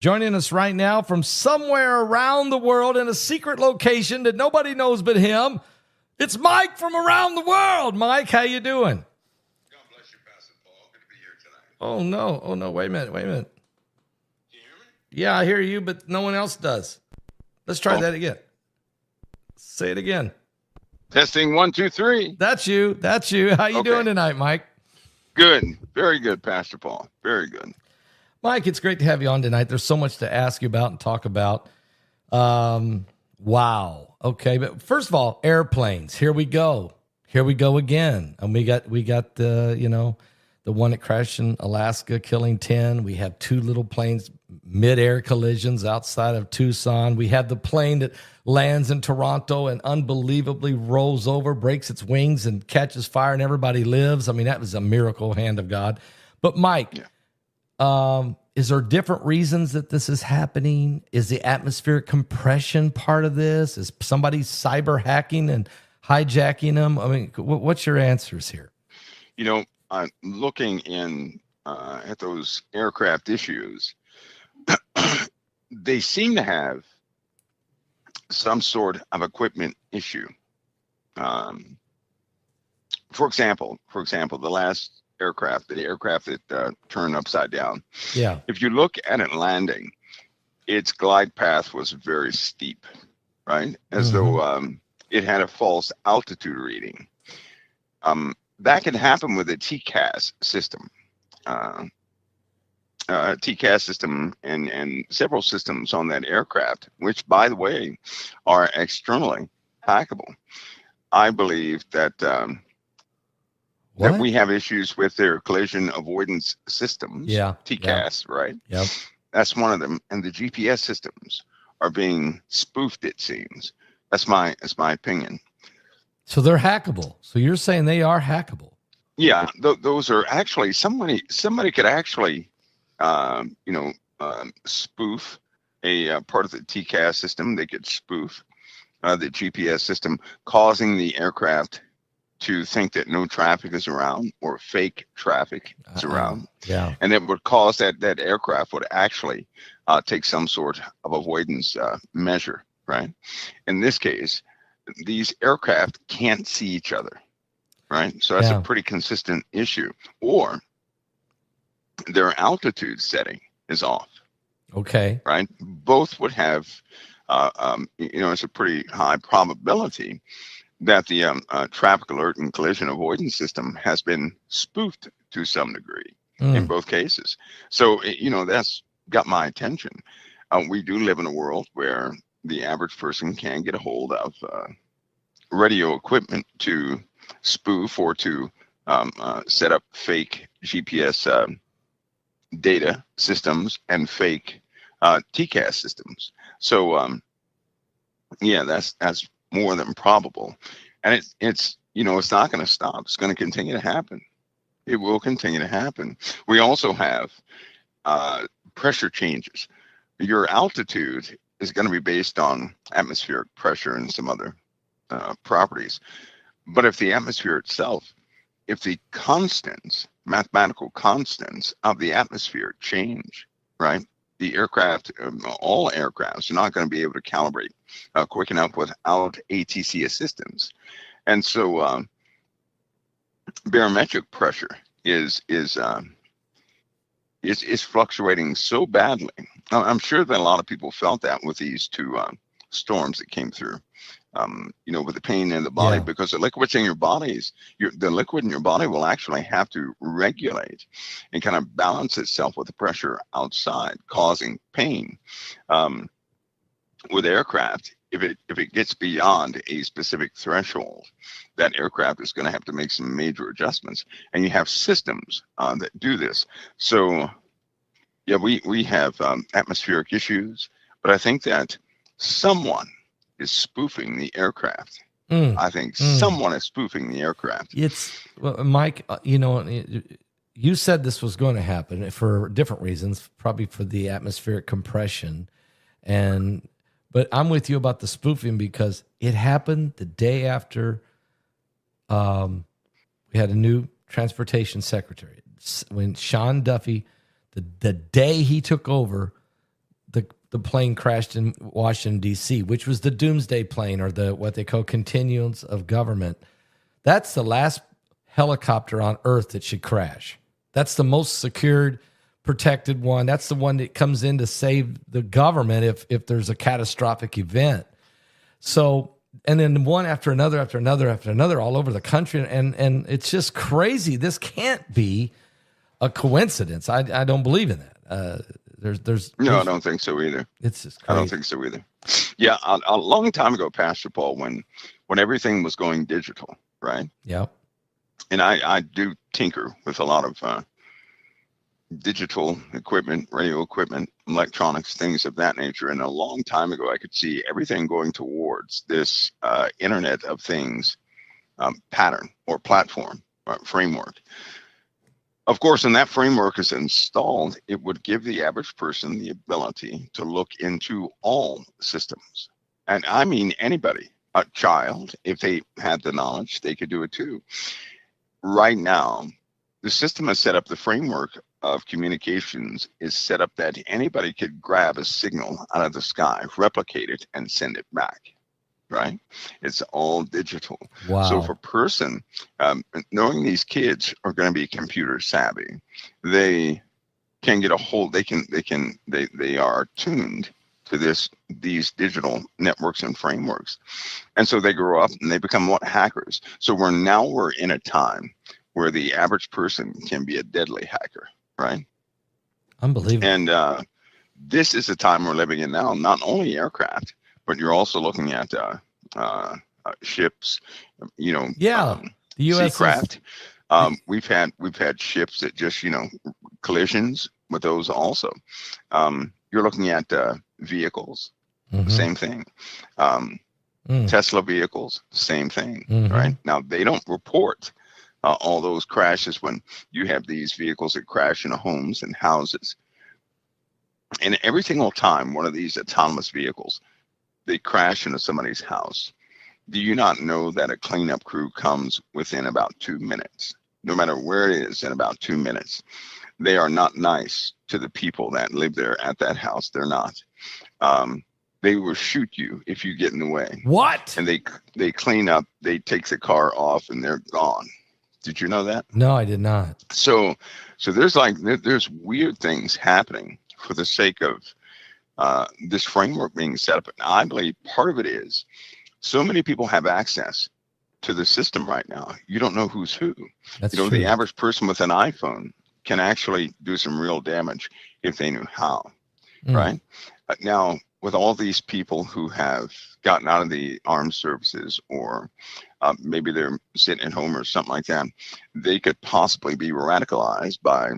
Joining us right now from somewhere around the world in a secret location that nobody knows but him, it's Mike from around the world. Mike, how you doing? God bless you, Pastor Paul. Good to be here tonight. Oh, no. Wait a minute. Can you hear me? Yeah, I hear you, but no one else does. Let's try that again. Say it again. Testing 1, 2, 3. That's you. How you doing tonight, Mike? Good. Very good, Pastor Paul. Very good. Mike, it's great to have you on tonight. There's so much to ask you about and talk about. Wow. Okay, but first of all, airplanes. Here we go again. And we got the one that crashed in Alaska, killing 10. We have two little planes, mid-air collisions outside of Tucson. We have the plane that lands in Toronto and unbelievably rolls over, breaks its wings, and catches fire, and everybody lives. I mean, that was a miracle, hand of God. But Mike, is there different reasons that this is happening? Is the atmospheric compression part of this? Is somebody cyber hacking and hijacking them? I mean, what's your answers here? I'm looking at those aircraft issues. They seem to have some sort of equipment issue. For example, the last aircraft, the aircraft that turned upside down. Yeah. If you look at it landing, its glide path was very steep, right? As though it had a false altitude reading. That can happen with a TCAS system. TCAS system and several systems on that aircraft, which, by the way, are externally hackable. I believe that that we have issues with their collision avoidance systems. Yeah. TCAS, right? Yep. That's one of them. And the GPS systems are being spoofed, it seems. That's my opinion. So they're hackable. So you're saying they are hackable? Yeah, those are actually somebody could actually, spoof a part of the TCAS system. They could spoof the GPS system, causing the aircraft to think that no traffic is around or fake traffic is around. Yeah, and it would cause that aircraft would actually take some sort of avoidance measure. Right. In this case, these aircraft can't see each other. Right. So that's a pretty consistent issue. Or their altitude setting is off. Okay. Right. Both would have, it's a pretty high probability that the traffic alert and collision avoidance system has been spoofed to some degree in both cases. So, that's got my attention. We do live in a world where the average person can get a hold of radio equipment to spoof or to set up fake GPS data systems and fake TCAS systems. So, that's more than probable. And it's not going to stop. It's going to continue to happen. It will continue to happen. We also have pressure changes. Your altitude is going to be based on atmospheric pressure and some other properties. But if the atmosphere itself, if the constants, mathematical constants of the atmosphere change, right? The aircraft, all aircrafts are not going to be able to calibrate quick enough without ATC assistance. And so barometric pressure is fluctuating so badly. I'm sure that a lot of people felt that with these two storms that came through, with the pain in the body, because the liquids in your bodies, the liquid in your body will actually have to regulate and kind of balance itself with the pressure outside, causing pain. With aircraft, if it gets beyond a specific threshold, that aircraft is going to have to make some major adjustments, and you have systems that do this. So, we have atmospheric issues, but I think that someone is spoofing the aircraft. I think someone is spoofing the aircraft. Mike, you said this was going to happen for different reasons, probably for the atmospheric compression. But I'm with you about the spoofing because it happened the day after we had a new transportation secretary. When Sean Duffy, the day he took over, the plane crashed in Washington, D.C., which was the doomsday plane, or the what they call continuance of government. That's the last helicopter on Earth that should crash. That's the most secured, protected one. That's the one that comes in to save the government if there's a catastrophic event. So, and then one after another, all over the country. And it's just crazy. This can't be a coincidence. I don't believe in that. No, I don't think so either. It's just crazy. I don't think so either. Yeah, a long time ago, Pastor Paul, when everything was going digital, right? Yeah. And I do tinker with a lot of digital equipment, radio equipment, electronics, things of that nature. And a long time ago, I could see everything going towards this Internet of Things pattern or platform framework. Of course, when that framework is installed, it would give the average person the ability to look into all systems. And I mean anybody, a child, if they had the knowledge, they could do it too. Right now, the system has set up, the framework of communications is set up that anybody could grab a signal out of the sky, replicate it, and send it back. Right? It's all digital. Wow. So if a person, knowing these kids are going to be computer savvy, they can get a hold, they are tuned to these digital networks and frameworks. And so they grow up and they become hackers. So we're in a time where the average person can be a deadly hacker, right? Unbelievable. And this is the time we're living in now, not only aircraft, but you're also looking at ships, the U.S. seacraft. We've had ships that just, collisions with those also. You're looking at vehicles, same thing. Tesla vehicles, same thing, right? Now, they don't report all those crashes when you have these vehicles that crash into homes and houses. And every single time one of these autonomous vehicles, they crash into somebody's house, do you not know that a cleanup crew comes within about 2 minutes? No matter where it is, in about 2 minutes. They are not nice to the people that live there at that house. They're not. They will shoot you if you get in the way. What? And they clean up, they take the car off, and they're gone. Did you know that? No, I did not. So there's weird things happening for the sake of this framework being set up. And I believe part of it is so many people have access to the system right now. You don't know who's who. That's true. The average person with an iPhone can actually do some real damage if they knew how, right? Now, with all these people who have gotten out of the armed services, or maybe they're sitting at home or something like that, they could possibly be radicalized by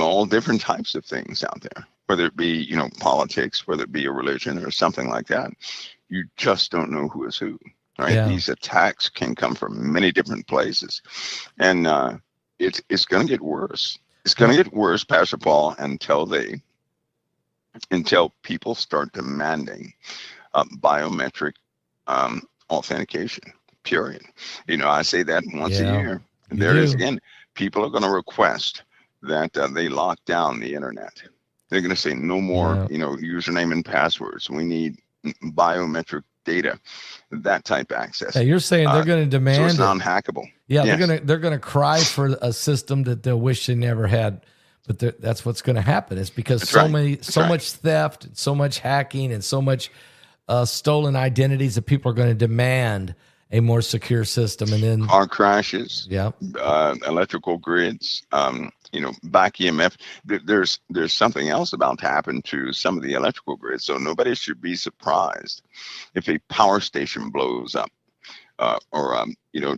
all different types of things out there, whether it be, politics, whether it be a religion or something like that. You just don't know who is who, right? Yeah. These attacks can come from many different places. And it's going to get worse. It's going to get worse, Pastor Paul, until people start demanding biometric authentication, period. I say that once a year. And there is, again, people are going to request that they lock down the internet. They're going to say no more, username and passwords. We need biometric data, that type of access. Yeah, you're saying they're going to demand, so it's non-hackable. Yeah, yes. they're going to cry for a system that they'll wish they never had. But that's what's going to happen. It's because much theft, so much hacking, and so much stolen identities that people are going to demand a more secure system. And then car crashes, yeah, electrical grids, back EMF. There's something else about to happen to some of the electrical grids. So nobody should be surprised if a power station blows up, or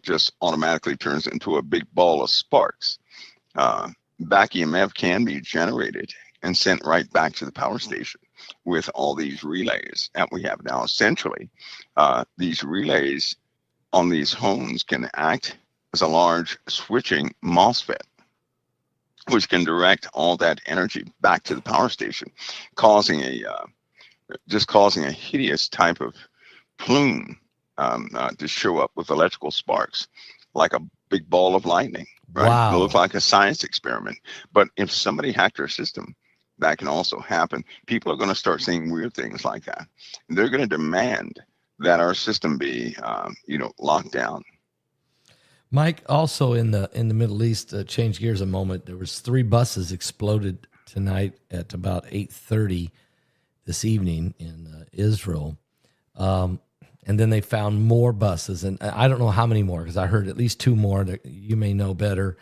just automatically turns into a big ball of sparks. Back EMF can be generated and sent right back to the power station with all these relays that we have now. Essentially, these relays on these homes can act as a large switching MOSFET, which can direct all that energy back to the power station, causing a hideous type of plume to show up with electrical sparks, like a big ball of lightning. Right? Wow. It looked like a science experiment. But if somebody hacked our system, that can also happen. People are going to start seeing weird things like that. They're going to demand that our system be, locked down. Mike, also in the Middle East, change gears a moment. There was 3 buses exploded tonight at about 8:30 this evening in Israel, and then they found more buses, and I don't know how many more because I heard at least 2 more that you may know better.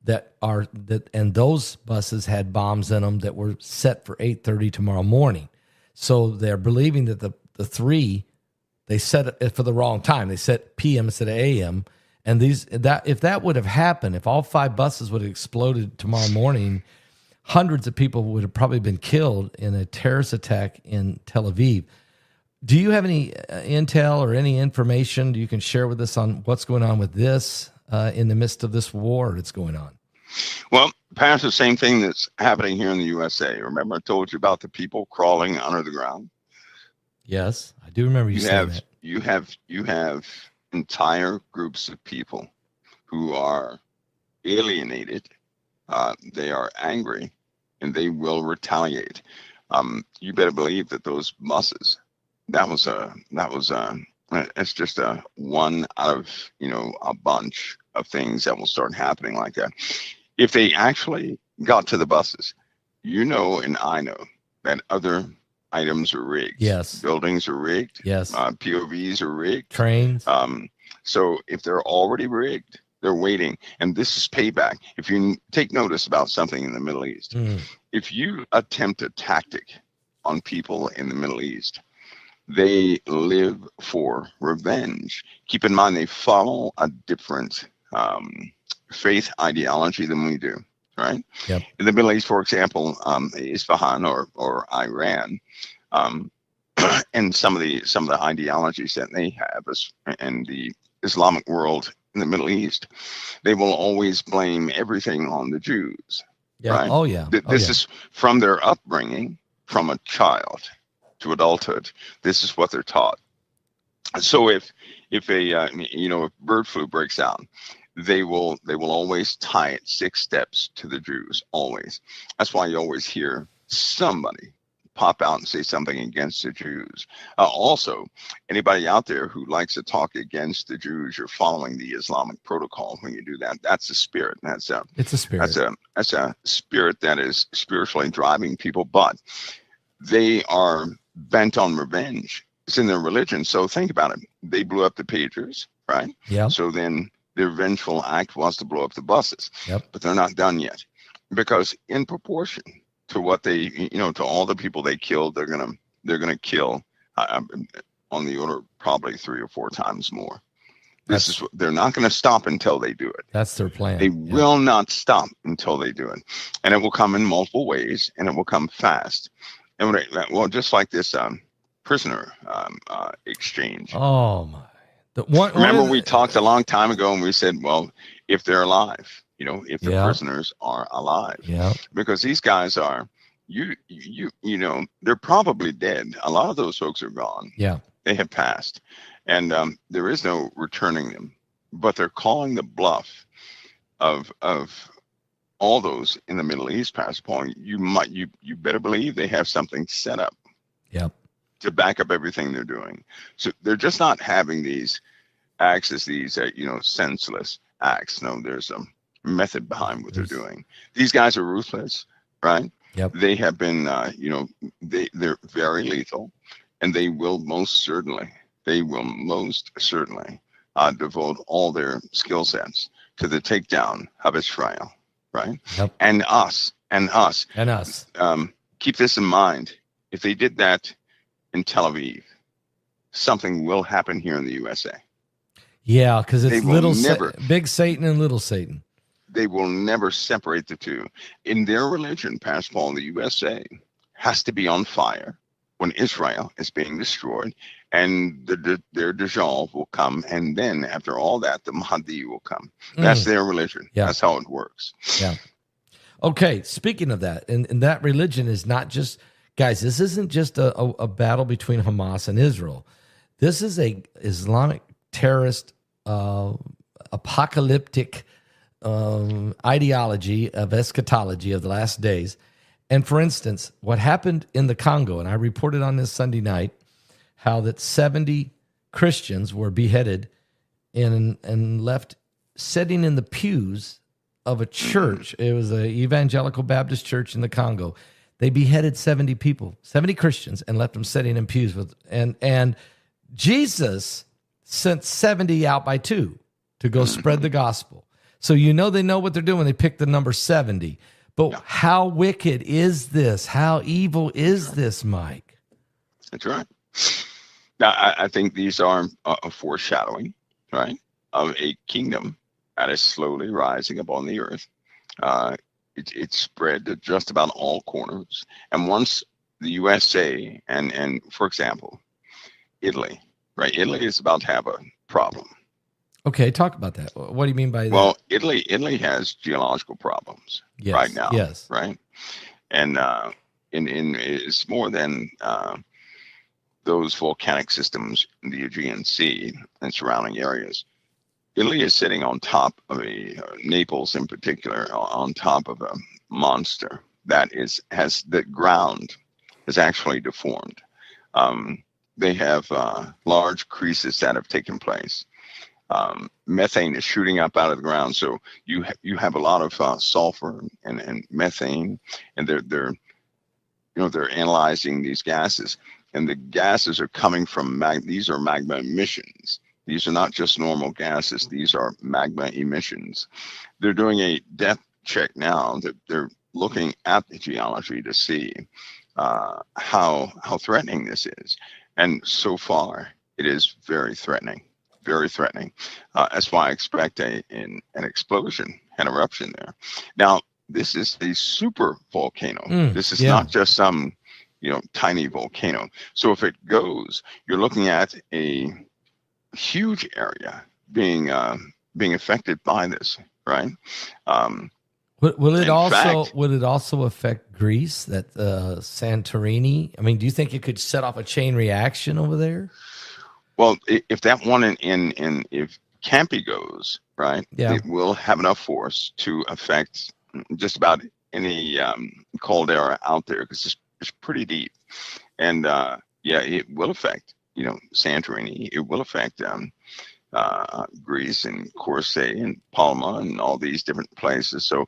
And those buses had bombs in them that were set for 8:30 tomorrow morning. So they're believing that the 3 they set it for the wrong time. They set PM instead of AM. And if that would have happened, if all 5 buses would have exploded tomorrow morning, hundreds of people would have probably been killed in a terrorist attack in Tel Aviv. Do you have any intel or any information you can share with us on what's going on with this in the midst of this war that's going on? Well, perhaps the same thing that's happening here in the USA. Remember I told you about the people crawling under the ground? Yes, I do remember you saying that. You have entire groups of people who are alienated. They are angry, and they will retaliate. You better believe that those buses. It's just one out of a bunch of things that will start happening like that. If they actually got to the buses, and I know that other items are rigged. Yes. Buildings are rigged. Yes. POVs are rigged. Trains. So if they're already rigged, they're waiting. And this is payback. If you take notice about something in the Middle East, if you attempt a tactic on people in the Middle East, they live for revenge. Keep in mind, they follow a different faith ideology than we do. Right. Yep. In the Middle East, for example, Isfahan or Iran, and some of the ideologies that they have in the Islamic world in the Middle East, they will always blame everything on the Jews. Yeah. Right? Oh yeah. This is from their upbringing, from a child to adulthood. This is what they're taught. So if bird flu breaks out, they will always tie it 6 steps to the Jews, always. That's why you always hear somebody pop out and say something against the Jews. Also, anybody out there who likes to talk against the Jews, you're following the Islamic protocol when you do that. That's a spirit. It's a spirit. That's a spirit that is spiritually driving people, but they are bent on revenge. It's in their religion. So think about it. They blew up the pagers, right? Yeah. So then their vengeful act was to blow up the buses. Yep. But they're not done yet, because in proportion to what they, to all the people they killed, they're gonna kill on the order of probably 3 or 4 times more. They're not going to stop until they do it. That's their plan. They will not stop until they do it, and it will come in multiple ways, and it will come fast. And just like this prisoner exchange. Oh my. Remember, we talked a long time ago and we said, well, if they're alive, if the prisoners are alive, because these guys are, they're probably dead. A lot of those folks are gone. Yeah. They have passed, and there is no returning them, but they're calling the bluff of all those in the Middle East, Pastor Paul. You better believe they have something set up. Yep. To back up everything they're doing. So they're just not having these acts as these, senseless acts. No, there's a method behind what they're doing. These guys are ruthless, right? Yep. They have been, they're very lethal, and they will most certainly devote all their skill sets to the takedown of Israel, right? Yep. And us. Keep this in mind. If they did that in Tel Aviv, something will happen here in the USA. Yeah, because it's big Satan and little Satan. They will never separate the two. In their religion, Pastor Paul, the USA has to be on fire when Israel is being destroyed, and their dissolve will come, and then after all that, the Mahdi will come. That's their religion. Yeah. That's how it works. Yeah. Okay, speaking of that, and that religion is not just... Guys, this isn't just a battle between Hamas and Israel. This is a Islamic terrorist apocalyptic ideology of eschatology of the last days. And for instance, what happened in the Congo, and I reported on this Sunday night, how that 70 Christians were beheaded and left sitting in the pews of a church. It was an evangelical Baptist church in the Congo. They beheaded 70 people, 70 Christians, and left them sitting in pews with, and Jesus sent 70 out by two to go spread the gospel. So they know what they're doing when they pick the number 70. But how wicked is this? How evil is this, Mike? That's right. Now, I think these are a foreshadowing, right, of a kingdom that is slowly rising upon the earth. It's spread to just about all corners. And once the USA and for example, Italy, right? Italy is about to have a problem. Okay, talk about that. What do you mean by that? Well, Italy has geological problems right now. Yes. Right. And it's more than those volcanic systems in the Aegean Sea and surrounding areas. Italy is sitting on top of Naples in particular, on top of a monster that has the ground is actually deformed. They have large creases that have taken place. Methane is shooting up out of the ground, so you have a lot of sulfur and methane, and they're analyzing these gases, and the gases are coming from these are magma emissions. These are not just normal gases; these are magma emissions. They're doing a depth check now. They're looking at the geology to see how threatening this is, and so far it is very threatening. Very threatening. That's why I expect an explosion, an eruption there. Now, this is a super volcano. This is not just some, tiny volcano. So if it goes, you're looking at a huge area being affected by this, right? Will it also affect Greece? That Santorini? I mean, do you think it could set off a chain reaction over there? Well, if that one if Campi goes, right, it will have enough force to affect just about any caldera out there because it's pretty deep. And it will affect, Santorini. It will affect Greece and Corse and Palma and all these different places. So,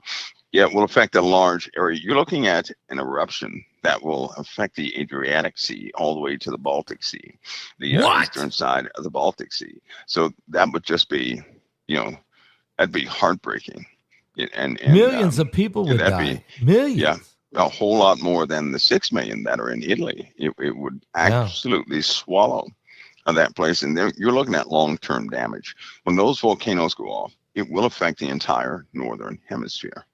it will affect a large area. You're looking at an eruption that will affect the Adriatic Sea all the way to the Baltic Sea, the eastern side of the Baltic Sea. So that would just be, that'd be heartbreaking. And millions of people would die. Millions. Yeah, a whole lot more than the 6 million that are in Italy. It would absolutely swallow that place. And you're looking at long-term damage. When those volcanoes go off, it will affect the entire northern hemisphere.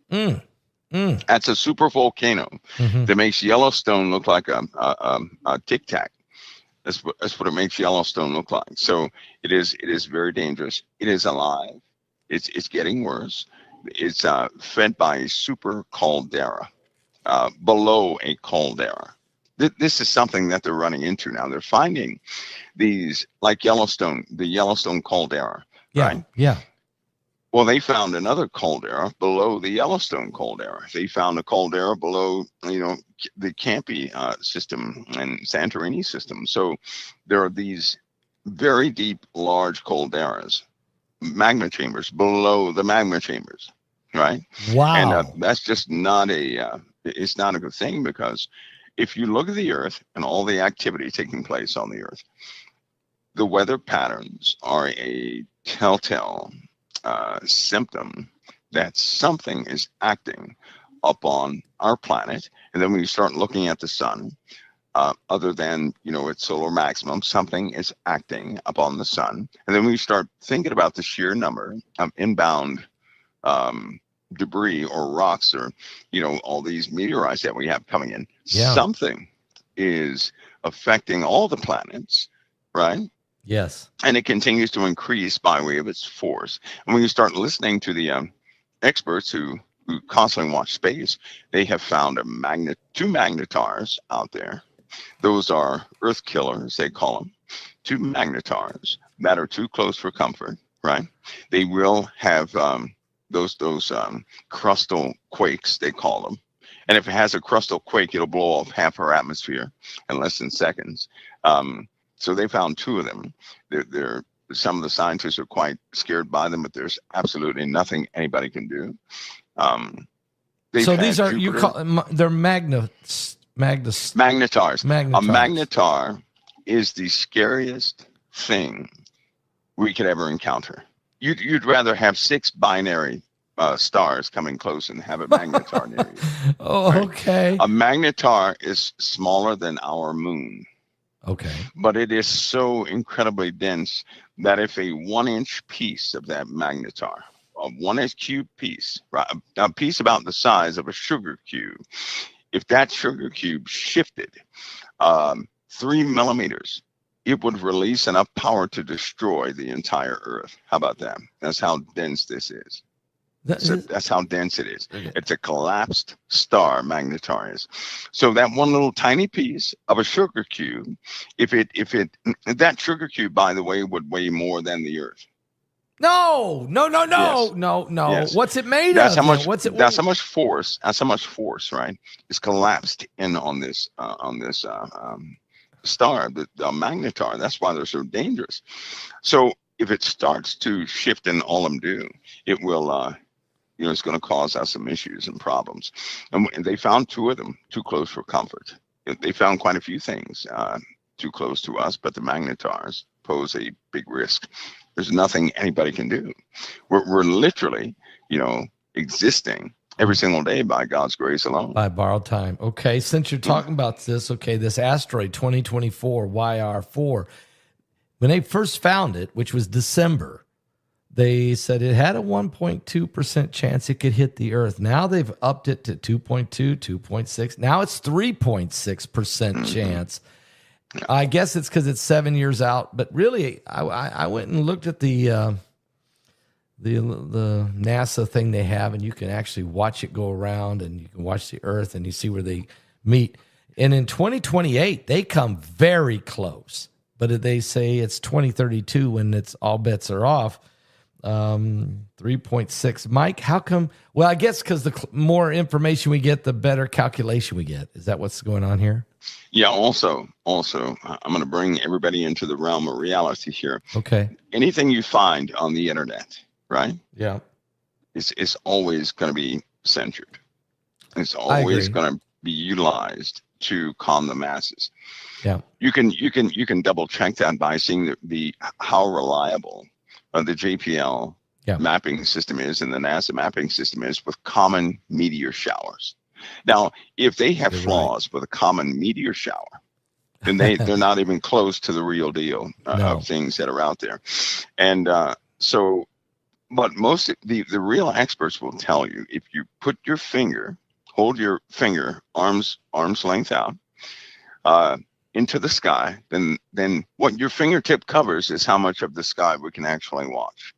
That's a super volcano that makes Yellowstone look like a tic tac. That's what it makes Yellowstone look like. So it is very dangerous. It is alive. It's getting worse. It's fed by a super caldera below a caldera. This is something that they're running into now. They're finding these like Yellowstone, the Yellowstone caldera. Right? Yeah. Well, they found another caldera below the Yellowstone caldera. They found a caldera below, the Campi system and Santorini system. So there are these very deep, large calderas, magma chambers below the magma chambers, right? Wow. And that's just not it's not a good thing because if you look at the Earth and all the activity taking place on the Earth, the weather patterns are a telltale symptom that something is acting upon our planet. And then when you start looking at the sun, other than, its solar maximum, something is acting upon the sun. And then when you start thinking about the sheer number of inbound debris or rocks or, all these meteorites that we have coming in, something is affecting all the planets, right? Yes. And it continues to increase by way of its force. And when you start listening to the experts who constantly watch space, they have found two magnetars out there. Those are Earth killers, they call them. Two magnetars that are too close for comfort, right? They will have those crustal quakes, they call them. And if it has a crustal quake, it'll blow off half our atmosphere in less than seconds. So they found 2 of them. Some of the scientists are quite scared by them, but there's absolutely nothing anybody can do. So these are, you call they're magnetars. Magnetars. A magnetar is the scariest thing we could ever encounter. You'd rather have 6 binary stars coming close and have a magnetar near you. Oh, right? Okay. A magnetar is smaller than our moon. Okay. But it is so incredibly dense that if a 1-inch piece of that magnetar, a 1-inch cube piece, right, a piece about the size of a sugar cube, if that sugar cube shifted 3 millimeters, it would release enough power to destroy the entire Earth. How about that? That's how dense this is. That's how dense it is. Okay. It's a collapsed star, magnetar is. So that one little tiny piece of a sugar cube, that sugar cube, by the way, would weigh more than the Earth. No. Yes. What's it made of? That's how much force. That's how much force, right? Is collapsed in on this star, the magnetar. That's why they're so dangerous. So if it starts to shift in all them do, it will. It's going to cause us some issues and problems. And they found 2 of them too close for comfort. They found quite a few things too close to us, but the magnetars pose a big risk. There's nothing anybody can do. We're literally, existing every single day by God's grace alone. By borrowed time. Okay, since you're talking about this, this asteroid 2024 YR4, when they first found it, which was December, they said it had a 1.2% chance it could hit the Earth. Now they've upped it to 2.2, 2.6. Now it's 3.6% chance. I guess it's because it's 7 years out. But really, I went and looked at the NASA thing they have, and you can actually watch it go around, and you can watch the Earth, and you see where they meet. And in 2028, they come very close. But they say it's 2032 when it's all bets are off. 3.6. Mike, how come? Well, I guess because the more information we get, the better calculation we get. Is that what's going on here? Yeah. Also, I'm going to bring everybody into the realm of reality here. Okay. Anything you find on the internet, right? Yeah. It's always going to be censored. It's always going to be utilized to calm the masses. Yeah. You can double check that by seeing the how reliable the JPL mapping system is and the NASA mapping system is with common meteor showers. Now, if they have flaws with a common meteor shower, then they're not even close to the real deal of things that are out there. And but most of the real experts will tell you, if you put your finger, hold your finger arm's length out into the sky, then what your fingertip covers is how much of the sky we can actually watch.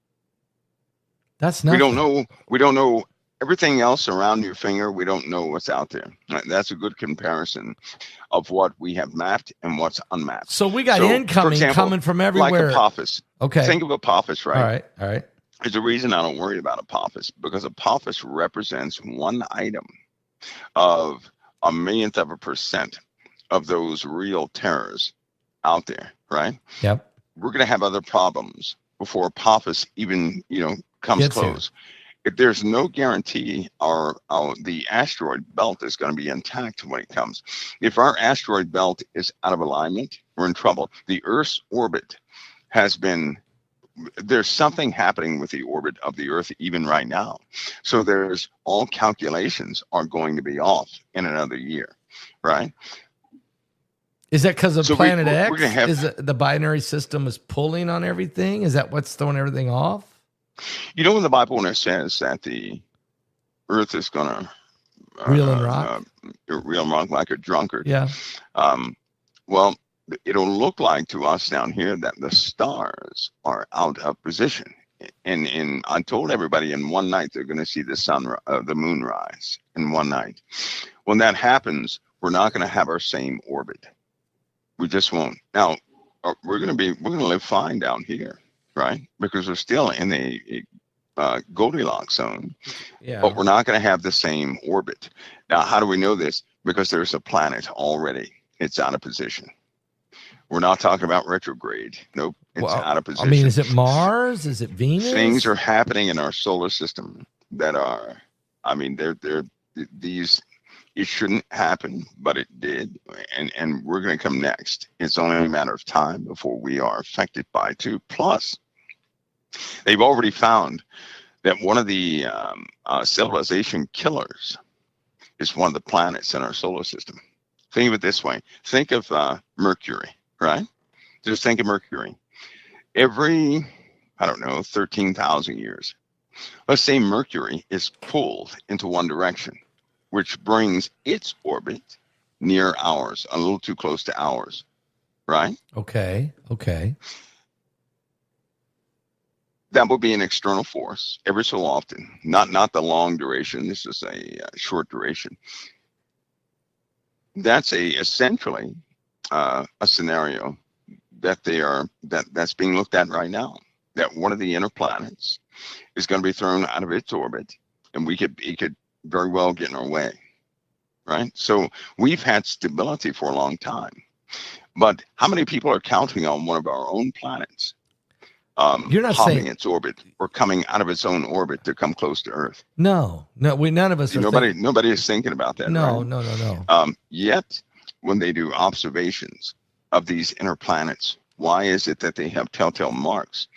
That's nothing. We don't know everything else around your finger. We don't know what's out there. That's a good comparison of what we have mapped and what's unmapped. So we got incoming coming from everywhere. Like Apophis. Okay. Think of Apophis, right? All right. There's a reason I don't worry about Apophis, because Apophis represents one item of 1/1,000,000% of those real terrors out there, right? Yep. We're going to have other problems before Apophis even, comes close. If there's no guarantee the asteroid belt is going to be intact when it comes. If our asteroid belt is out of alignment, we're in trouble. The Earth's orbit there's something happening with the orbit of the Earth even right now. So all calculations are going to be off in another year, right? Is that because of Planet X? Is the binary system is pulling on everything? Is that what's throwing everything off? In the Bible, when it says that the Earth is going to reel and rock like a drunkard. Yeah. Well, it'll look like to us down here that the stars are out of position. And I told everybody in one night they're going to see the moon rise in one night. When that happens, we're not going to have our same orbit. We just won't. Now, we're going to live fine down here, right? Because we're still in a Goldilocks zone, Yeah. but we're not going to have the same orbit. Now, how do we know this? Because there's a planet already. It's out of position. We're not talking about retrograde. Nope, it's out of position. I mean, is it Mars? Is it Venus? Things are happening in our solar system that are, I mean, these, it shouldn't happen, but it did. And we're going to come next. It's only a matter of time before we are affected by it too. Plus, they've already found that one of the civilization killers is one of the planets in our solar system. Think of it this way. Think of Mercury, right? Just think of Mercury. Every, I don't know, 13,000 years, let's say Mercury is pulled into one direction, which brings its orbit near ours, a little too close to ours, right? Okay. That would be an external force every so often, not the long duration. This is a short duration. That's essentially a scenario that that's being looked at right now. That one of the inner planets is going to be thrown out of its orbit, and it could very well get in our way, right? So we've had stability for a long time, but how many people are counting on one of our own planets You're not hopping saying its orbit or coming out of its own orbit to come close to Earth? no. None of us. Nobody is thinking about that. No, right? no. Yet, when they do observations of these inner planets, why is it that they have telltale marks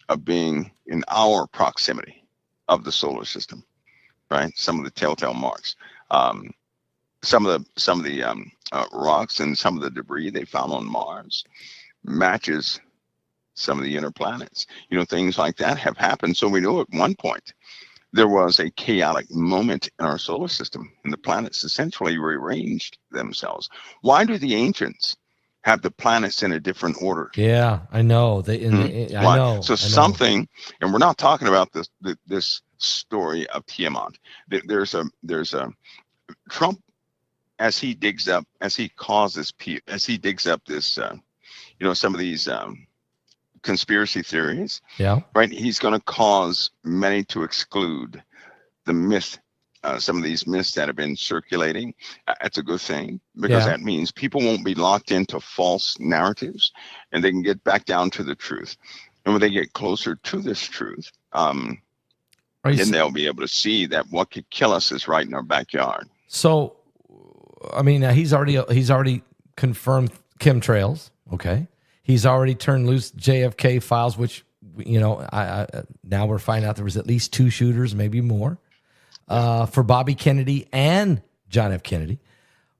of being in our proximity of the solar system? Right, some of the telltale marks. Some of the rocks and some of the debris they found on Mars matches some of the inner planets. Things like that have happened. So we know at one point there was a chaotic moment in our solar system, and the planets essentially rearranged themselves. Why do the ancients have the planets in a different order? Yeah, I know. I know. So something, and we're not talking about this story of Tiamat. There's a Trump, as he digs up this, some of these conspiracy theories. Yeah. Right. He's going to cause many to exclude the myth. Some of these myths that have been circulating. That's a good thing, because that means people won't be locked into false narratives, and they can get back down to the truth. And when they get closer to this truth, then they'll be able to see that what could kill us is right in our backyard. So, I mean, he's already confirmed chemtrails. Okay, he's already turned loose JFK files, which now we're finding out there was at least 2 shooters, maybe more, for Bobby Kennedy and John F. Kennedy.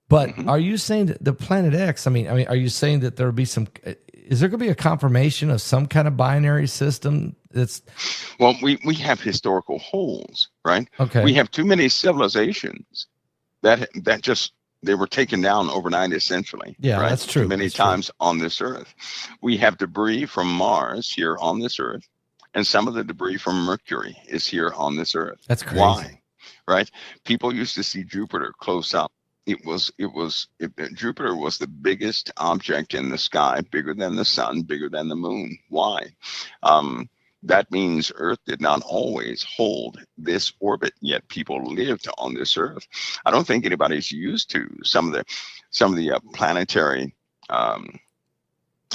But are you saying that the Planet X? I mean, are you saying that there will be some? Is there going to be a confirmation of some kind of binary system? Well, we have historical holes, right? Okay, we have too many civilizations that just. They were taken down overnight, essentially. Yeah, right? That's true. Many times on this Earth. We have debris from Mars here on this Earth, and some of the debris from Mercury is here on this Earth. That's crazy. Why? Right? People used to see Jupiter close up. Jupiter was the biggest object in the sky, bigger than the sun, bigger than the moon. Why? That means Earth did not always hold this orbit, yet people lived on this Earth. I don't think anybody's used to some of the planetary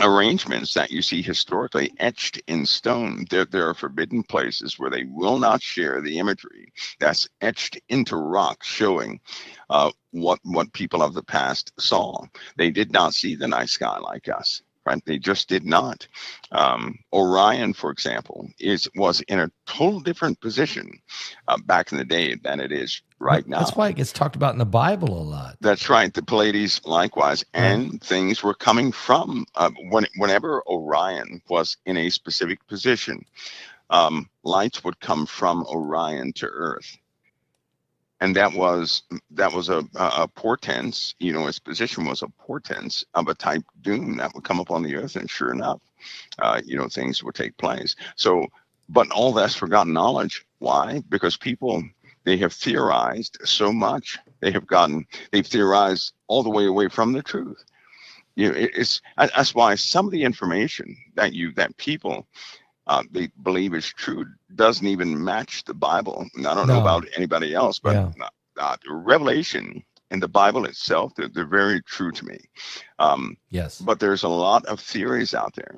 arrangements that you see historically etched in stone. There are forbidden places where they will not share the imagery that's etched into rock, showing what people of the past saw. They did not see the night sky like us. Right? They just did not. Orion, for example, was in a total different position back in the day than it is right now. That's why it gets talked about in the Bible a lot. That's right. The Pleiades likewise. And things were coming from, whenever Orion was in a specific position, lights would come from Orion to Earth. And that was a portents, its position was a portents of a type doom that would come upon the Earth. And sure enough, things would take place. So, but all that's forgotten knowledge. Why? Because people, they have theorized so much. They've theorized all the way away from the truth. That's why some of the information that people they believe is true doesn't even match the Bible. And I don't know No. about anybody else, but Revelation and the Bible itself, they're very true to me. Yes. But there's a lot of theories out there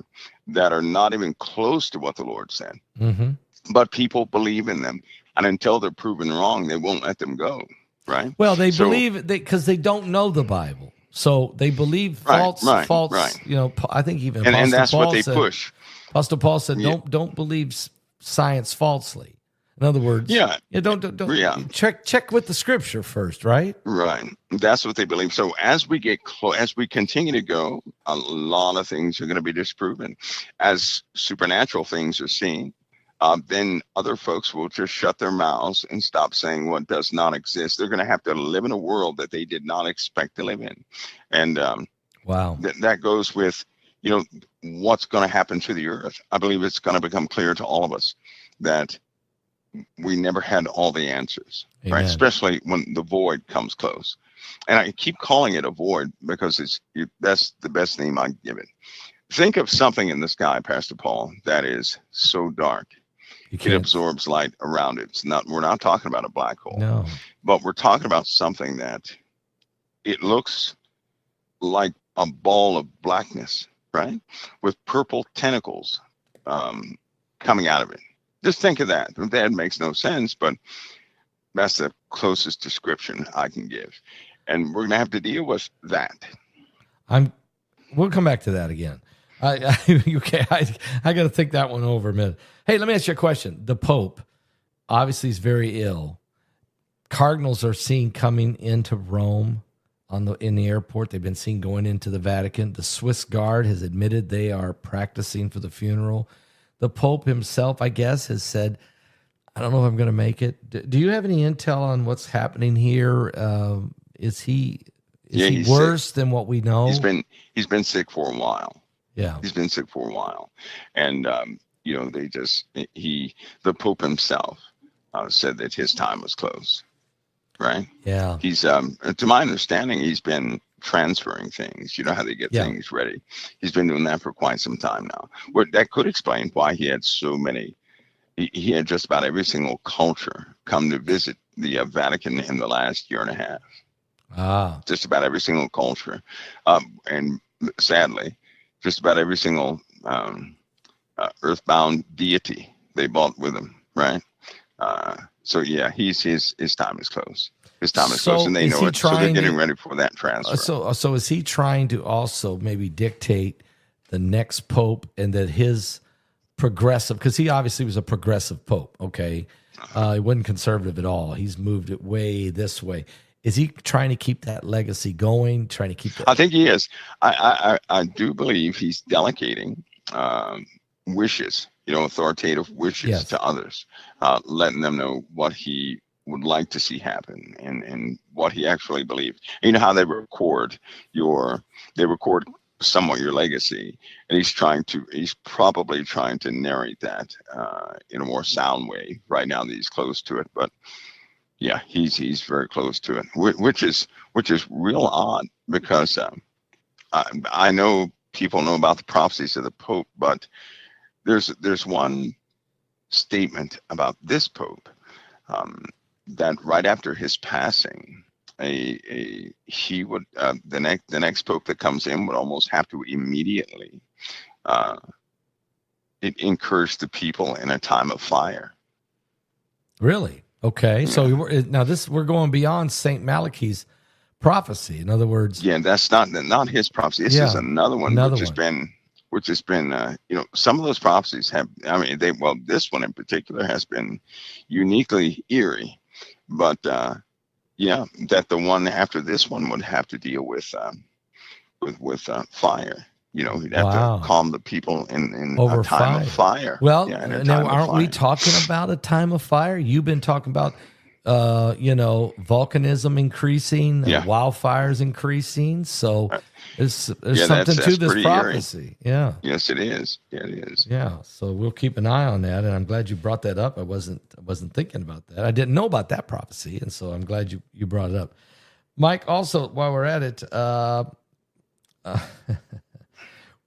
that are not even close to what the Lord said. Mm-hmm. But people believe in them. And until they're proven wrong, they won't let them go. Right. Well, they believe because they don't know the Bible. So they believe false. You know, I think even and that's Paul what they said, push. Apostle Paul said, don't believe science falsely. In other words, don't check with the scripture first, right? Right. That's what they believe. So as we get as we continue to go, a lot of things are going to be disproven. As supernatural things are seen, then other folks will just shut their mouths and stop saying what does not exist. They're going to have to live in a world that they did not expect to live in. And wow, that goes with, what's going to happen to the earth. I believe it's going to become clear to all of us that we never had all the answers, Amen. right? Especially when the void comes close. And I keep calling it a void because that's the best name I give it. Think of something in the sky, Pastor Paul, that is so dark. It absorbs light around it. We're not talking about a black hole. No. But we're talking about something that it looks like a ball of blackness, right? With purple tentacles coming out of it. Just think of that. That makes no sense, but that's the closest description I can give. And we're going to have to deal with that. We'll come back to that again. I got to think that one over a minute. Hey, let me ask you a question. The Pope obviously is very ill. Cardinals are seen coming into Rome in the airport. They've been seen going into the Vatican. The Swiss Guard has admitted they are practicing for the funeral. The Pope himself, I guess, has said, I don't know if I'm going to make it. Do you have any intel on what's happening here? Is he worse than what we know? He's been sick for a while. Yeah. He's been sick for a while. And, the Pope himself said that his time was close. Right. Yeah. He's, to my understanding, he's been transferring things. You know how they get things ready. He's been doing that for quite some time now. That could explain why he had so many. He had just about every single culture come to visit the Vatican in the last year and a half. Just about every single culture. And sadly, just about every single earthbound deity they brought with him. Right. So yeah, his time is close. His time is close, and they know it. So they're getting ready for that transfer. So is he trying to also maybe dictate the next pope, and that his progressive, because he obviously was a progressive pope. Okay, he wasn't conservative at all. He's moved it way this way. Is he trying to keep that legacy going? Trying to keep that? I think he is. I do believe he's delegating wishes. Authoritative wishes to others, letting them know what he would like to see happen and what he actually believes. You know how they record somewhat your legacy, and he's probably trying to narrate that in a more sound way right now that he's close to it. But yeah, he's very close to it, which is real odd because I know people know about the prophecies of the Pope, but there's one statement about this Pope that right after his passing, he would the next Pope that comes in would almost have to immediately encourage the people in a time of fire. Really? Okay. Yeah. So now we're going beyond Saint Malachi's prophecy. In other words, that's not his prophecy. This is another one which has been, some of those prophecies have, this one in particular has been uniquely eerie, but that the one after this one would have to deal with fire. He'd have to calm the people in a time of fire. Well, now aren't we talking about a time of fire? You've been talking about, volcanism increasing, wildfires increasing. So there's something to this prophecy. Eerie. Yeah. Yes, it is. Yeah, it is. Yeah. So we'll keep an eye on that. And I'm glad you brought that up. I wasn't thinking about that. I didn't know about that prophecy. And so I'm glad you brought it up. Mike, also, while we're at it,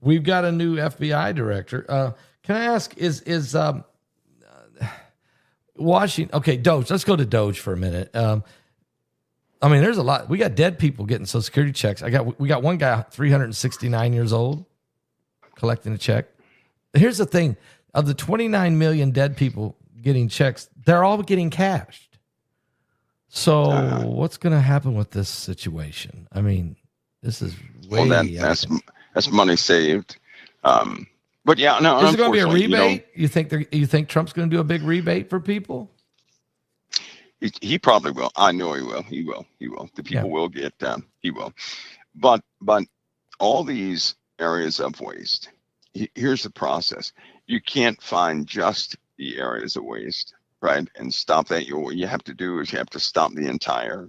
we've got a new FBI director. Can I ask, is Washington, okay, DOGE, let's go to DOGE for a minute. I mean, there's a lot. We got dead people getting Social Security checks. We got one guy, 369 years old, collecting a check. Here's the thing. Of the 29 million dead people getting checks, they're all getting cashed. So what's going to happen with this situation? I mean, this is way... Well, that's money saved. But yeah, no. Is it going to be a rebate? You think Trump's going to do a big rebate for people? He probably will. I know he will. He will. The people will get. He will. But all these areas of waste. Here's the process. You can't find just the areas of waste, right, and stop that. What you have to do is you have to stop the entire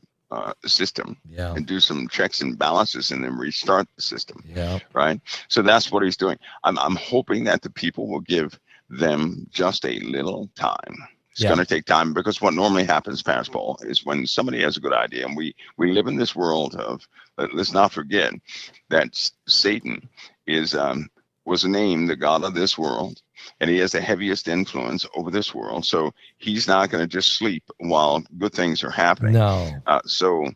system and do some checks and balances and then restart the system. Yeah. Right. So that's what he's doing. I'm hoping that the people will give them just a little time. It's going to take time, because what normally happens, Pastor Paul, is when somebody has a good idea, and we live in this world of, let's not forget that Satan was named the god of this world, and he has the heaviest influence over this world. So he's not going to just sleep while good things are happening. No. So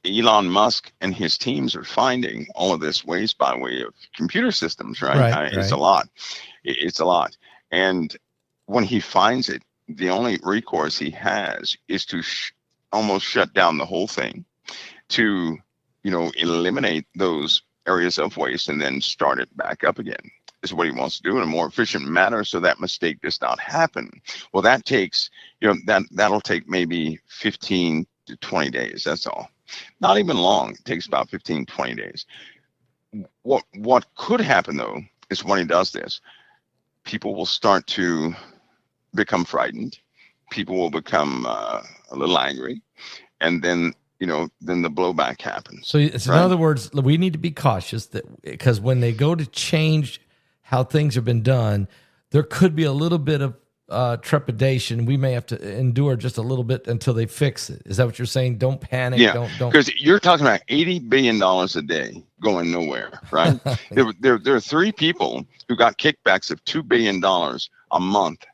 Elon Musk and his teams are finding all of this waste by way of computer systems, right? It's a lot. It's a lot. And when he finds it, the only recourse he has is to almost shut down the whole thing, to, eliminate those areas of waste and then start it back up again. Is what he wants to do in a more efficient manner, so that mistake does not happen. Well, that takes, that'll take maybe 15 to 20 days. That's all. Not even long. It takes about 15, 20 days. What could happen, though, is when he does this, people will start to become frightened. People will become a little angry, and then then the blowback happens. So it's in other words, we need to be cautious because when they go to change how things have been done, there could be a little bit of trepidation. We may have to endure just a little bit until they fix it. Is that what you're saying? Don't panic. Yeah, don't. Because you're talking about $80 billion a day going nowhere, right? there are 3 people who got kickbacks of $2 billion a month.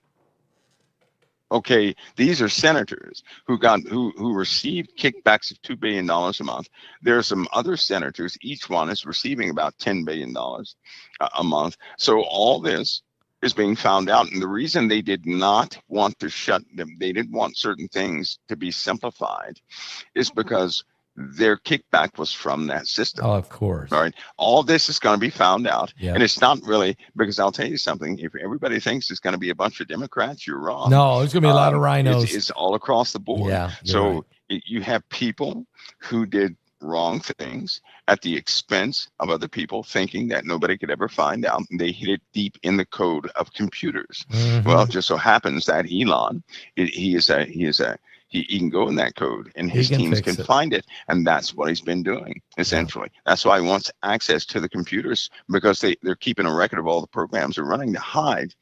Okay, these are senators who received kickbacks of $2 billion a month. There are some other senators, each one is receiving about $10 billion a month. So all this is being found out. And the reason they did not want to shut them, they didn't want certain things to be simplified, is because their kickback was from that system. Oh, of course. All right. All this is going to be found out. Yeah. And it's not really, because I'll tell you something, if everybody thinks it's going to be a bunch of Democrats, you're wrong. No, there's going to be a lot of rhinos. It's all across the board. Yeah. So you have people who did wrong things at the expense of other people, thinking that nobody could ever find out. And they hit it deep in the code of computers. Mm-hmm. Well, it just so happens that Elon, he can go in that code, and his teams can find it. And that's what he's been doing, essentially. Yeah. That's why he wants access to the computers, because they're keeping a record of all the programs they're running to hide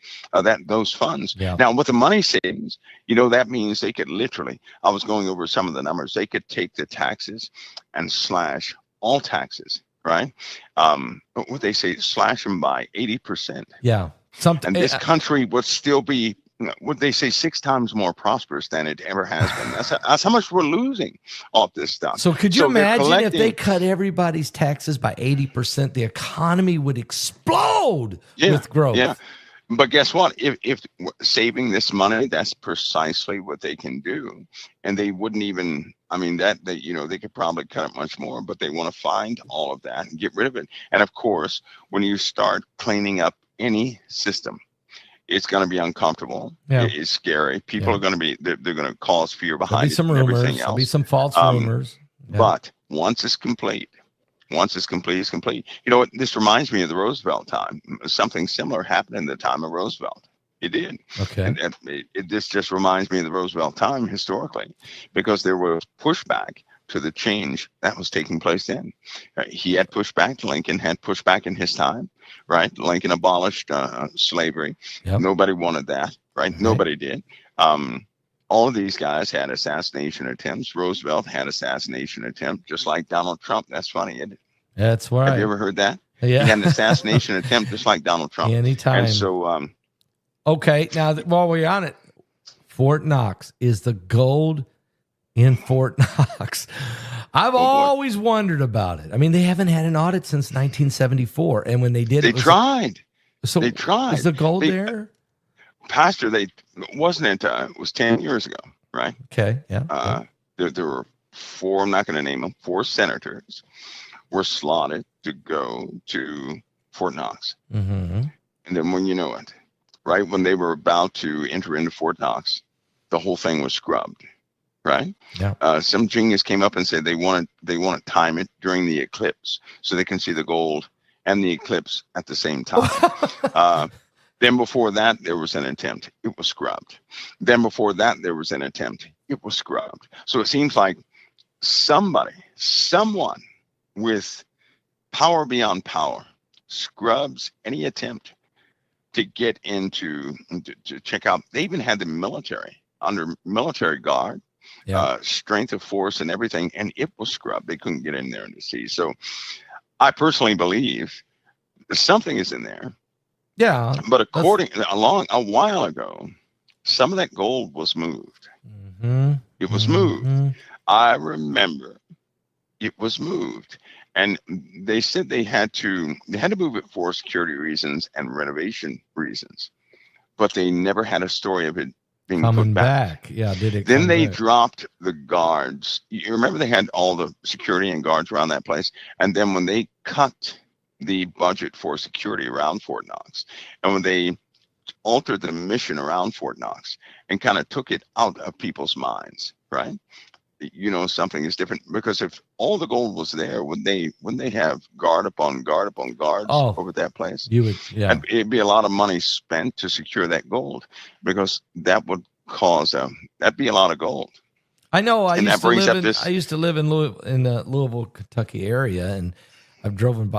those funds. Yeah. Now, with the money savings, that means they could literally, I was going over some of the numbers, they could take the taxes and slash all taxes, right? What they say, slash them by 80%. Yeah. And this country would still be, what they say, 6 times more prosperous than it ever has been. That's how much we're losing off this stuff. So could you imagine if they cut everybody's taxes by 80%, the economy would explode with growth. Yeah. But guess what? If saving this money, that's precisely what they can do. And they wouldn't even, they could probably cut it much more, but they want to find all of that and get rid of it. And of course, when you start cleaning up any system, it's going to be uncomfortable. Yeah. It's scary. People are going to be, they're going to cause fear behind it. There'll be some rumors. There'll be some false rumors. Yeah. But once it's complete, it's complete. This reminds me of the Roosevelt time. Something similar happened in the time of Roosevelt. It did. Okay. And this just reminds me of the Roosevelt time historically, because there was pushback to the change that was taking place then. He had pushback. Lincoln had pushback in his time, right? Lincoln abolished slavery. Yep. Nobody wanted that, right? Okay. Nobody did. All of these guys had assassination attempts. Roosevelt had assassination attempt, just like Donald Trump. That's funny, isn't it? That's right. Have you ever heard that? Yeah. He had an assassination attempt just like Donald Trump. Anytime. And so, okay, now while we're on it, Fort Knox, is the gold in Fort Knox? I've always wondered about it. I mean, they haven't had an audit since 1974, and when they did, they tried. So they tried. Is the gold there? Pastor, it was 10 years ago, right? Okay, yeah. There were four, I'm not going to name them, four senators were slotted to go to Fort Knox. Mm-hmm. And then when you know it, right, when they were about to enter into Fort Knox, the whole thing was scrubbed, right? Yeah. Some genius came up and said they want to time it during the eclipse so they can see the gold and the eclipse at the same time. Then before that, there was an attempt. It was scrubbed. Then before that, there was an attempt. It was scrubbed. So it seems like someone with power beyond power scrubs any attempt to get into, to check out. They even had the military under military guard, strength of force and everything, and it was scrubbed. They couldn't get in there to see. So I personally believe something is in there. Yeah. But a while ago, some of that gold was moved. Mm-hmm. It was moved. I remember it was moved. And they said they had to move it for security reasons and renovation reasons. But they never had a story of it being coming put back. Yeah, did it? Then they dropped the guards. You remember they had all the security and guards around that place. And then when they cut the budget for security around Fort Knox, and when they altered the mission around Fort Knox and kind of took it out of people's minds, right? You know, something is different, because if all the gold was there, wouldn't they have guard upon guards over that place? You would, yeah. And it'd be a lot of money spent to secure that gold, because that would cause that'd be a lot of gold. I know. I used to live in the Louisville, Kentucky area, and I've driven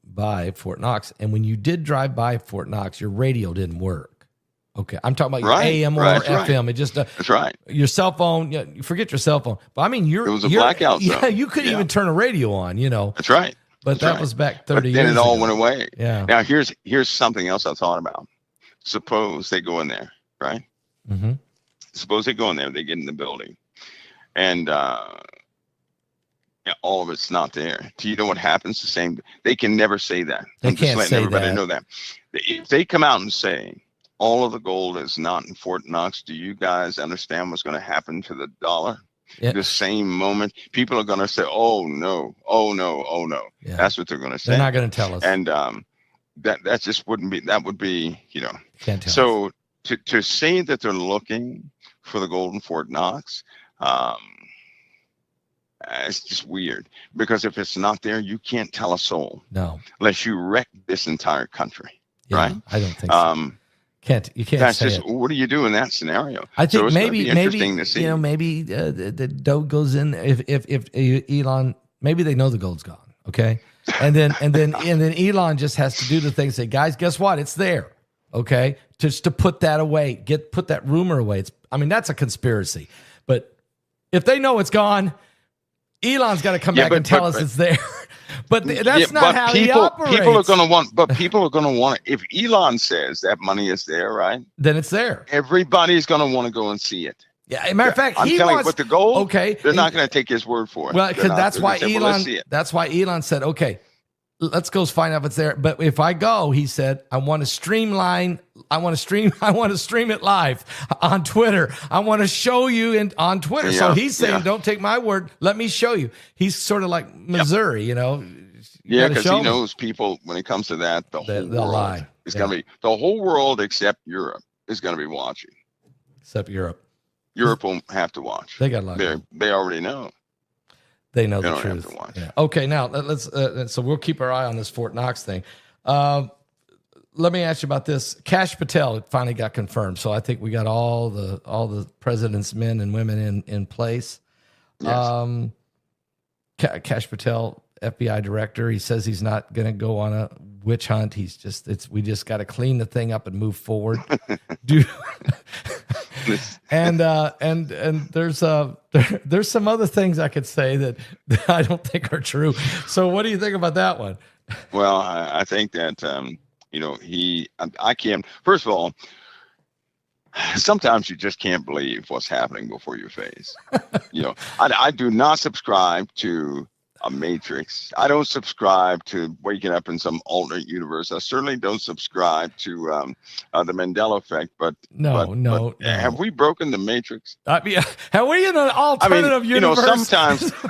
by Fort Knox. And when you did drive by Fort Knox, your radio didn't work. Okay, I'm talking about your AM or FM. Right. It just that's right. Your cell phone. You forget your cell phone. But I mean, it was a blackout zone. Yeah, you couldn't even turn a radio on. You know. That's right. But that was back 30 years ago. Then it all went away. Yeah. Now here's something else I thought about. Suppose they go in there, right? Mm-hmm. Suppose they go in there. They get in the building, and all of it's not there. Do you know what happens? The same. They can never say that. They can't say everybody that. Know that. If they come out and say all of the gold is not in Fort Knox, do you guys understand what's going to happen to the dollar? Yep. The same moment, people are going to say, "Oh no, oh no, oh no." Yeah. That's what they're going to say. They're not going to tell us. And that just wouldn't be. That would be, Can't tell so us. To say that they're looking for the gold in Fort Knox, it's just weird, because if it's not there, you can't tell a soul. No, unless you wreck this entire country, right? I don't think so. You can't. That's say just it. What do you do in that scenario? I think maybe to see. Maybe the DOGE goes in if Elon, maybe they know the gold's gone, okay, and then Elon just has to do the thing. Say, guys, guess what? It's there, okay, just to put that away, put that rumor away. That's a conspiracy, but if they know it's gone, Elon's got to come back and tell us it's there. But that's not how he operates. People are going to want. If Elon says that money is there, right? Then it's there. Everybody's going to want to go and see it. Yeah, as a matter of fact, I'm telling you, with the gold, okay, they're not going to take his word for it. Well, because that's why Elon said, okay, let's go find out if it's there. But if I go, he said, I want to stream it live on Twitter. I want to show you on Twitter. Yeah, so he's saying, don't take my word. Let me show you. He's sort of like Missouri, Yeah, because he knows people, when it comes to that, the whole world is going to be, the whole world except Europe is going to be watching. Except Europe. Europe won't have to watch. They got lucky. They already know. They know the truth. Yeah. Okay, now let's. So we'll keep our eye on this Fort Knox thing. Let me ask you about this. Kash Patel finally got confirmed. So I think we got all the president's men and women in place. Yes. Kash Patel, FBI director, he says he's not going to go on a witch hunt. We just got to clean the thing up and move forward. and there's some other things I could say that I don't think are true. So what do you think about that one? Well, I think that I can't. First of all, sometimes you just can't believe what's happening before your face. I do not subscribe to a matrix. I don't subscribe to waking up in some alternate universe. I certainly don't subscribe to the Mandela effect. But no. Have we broken the matrix? Have we in an alternative universe?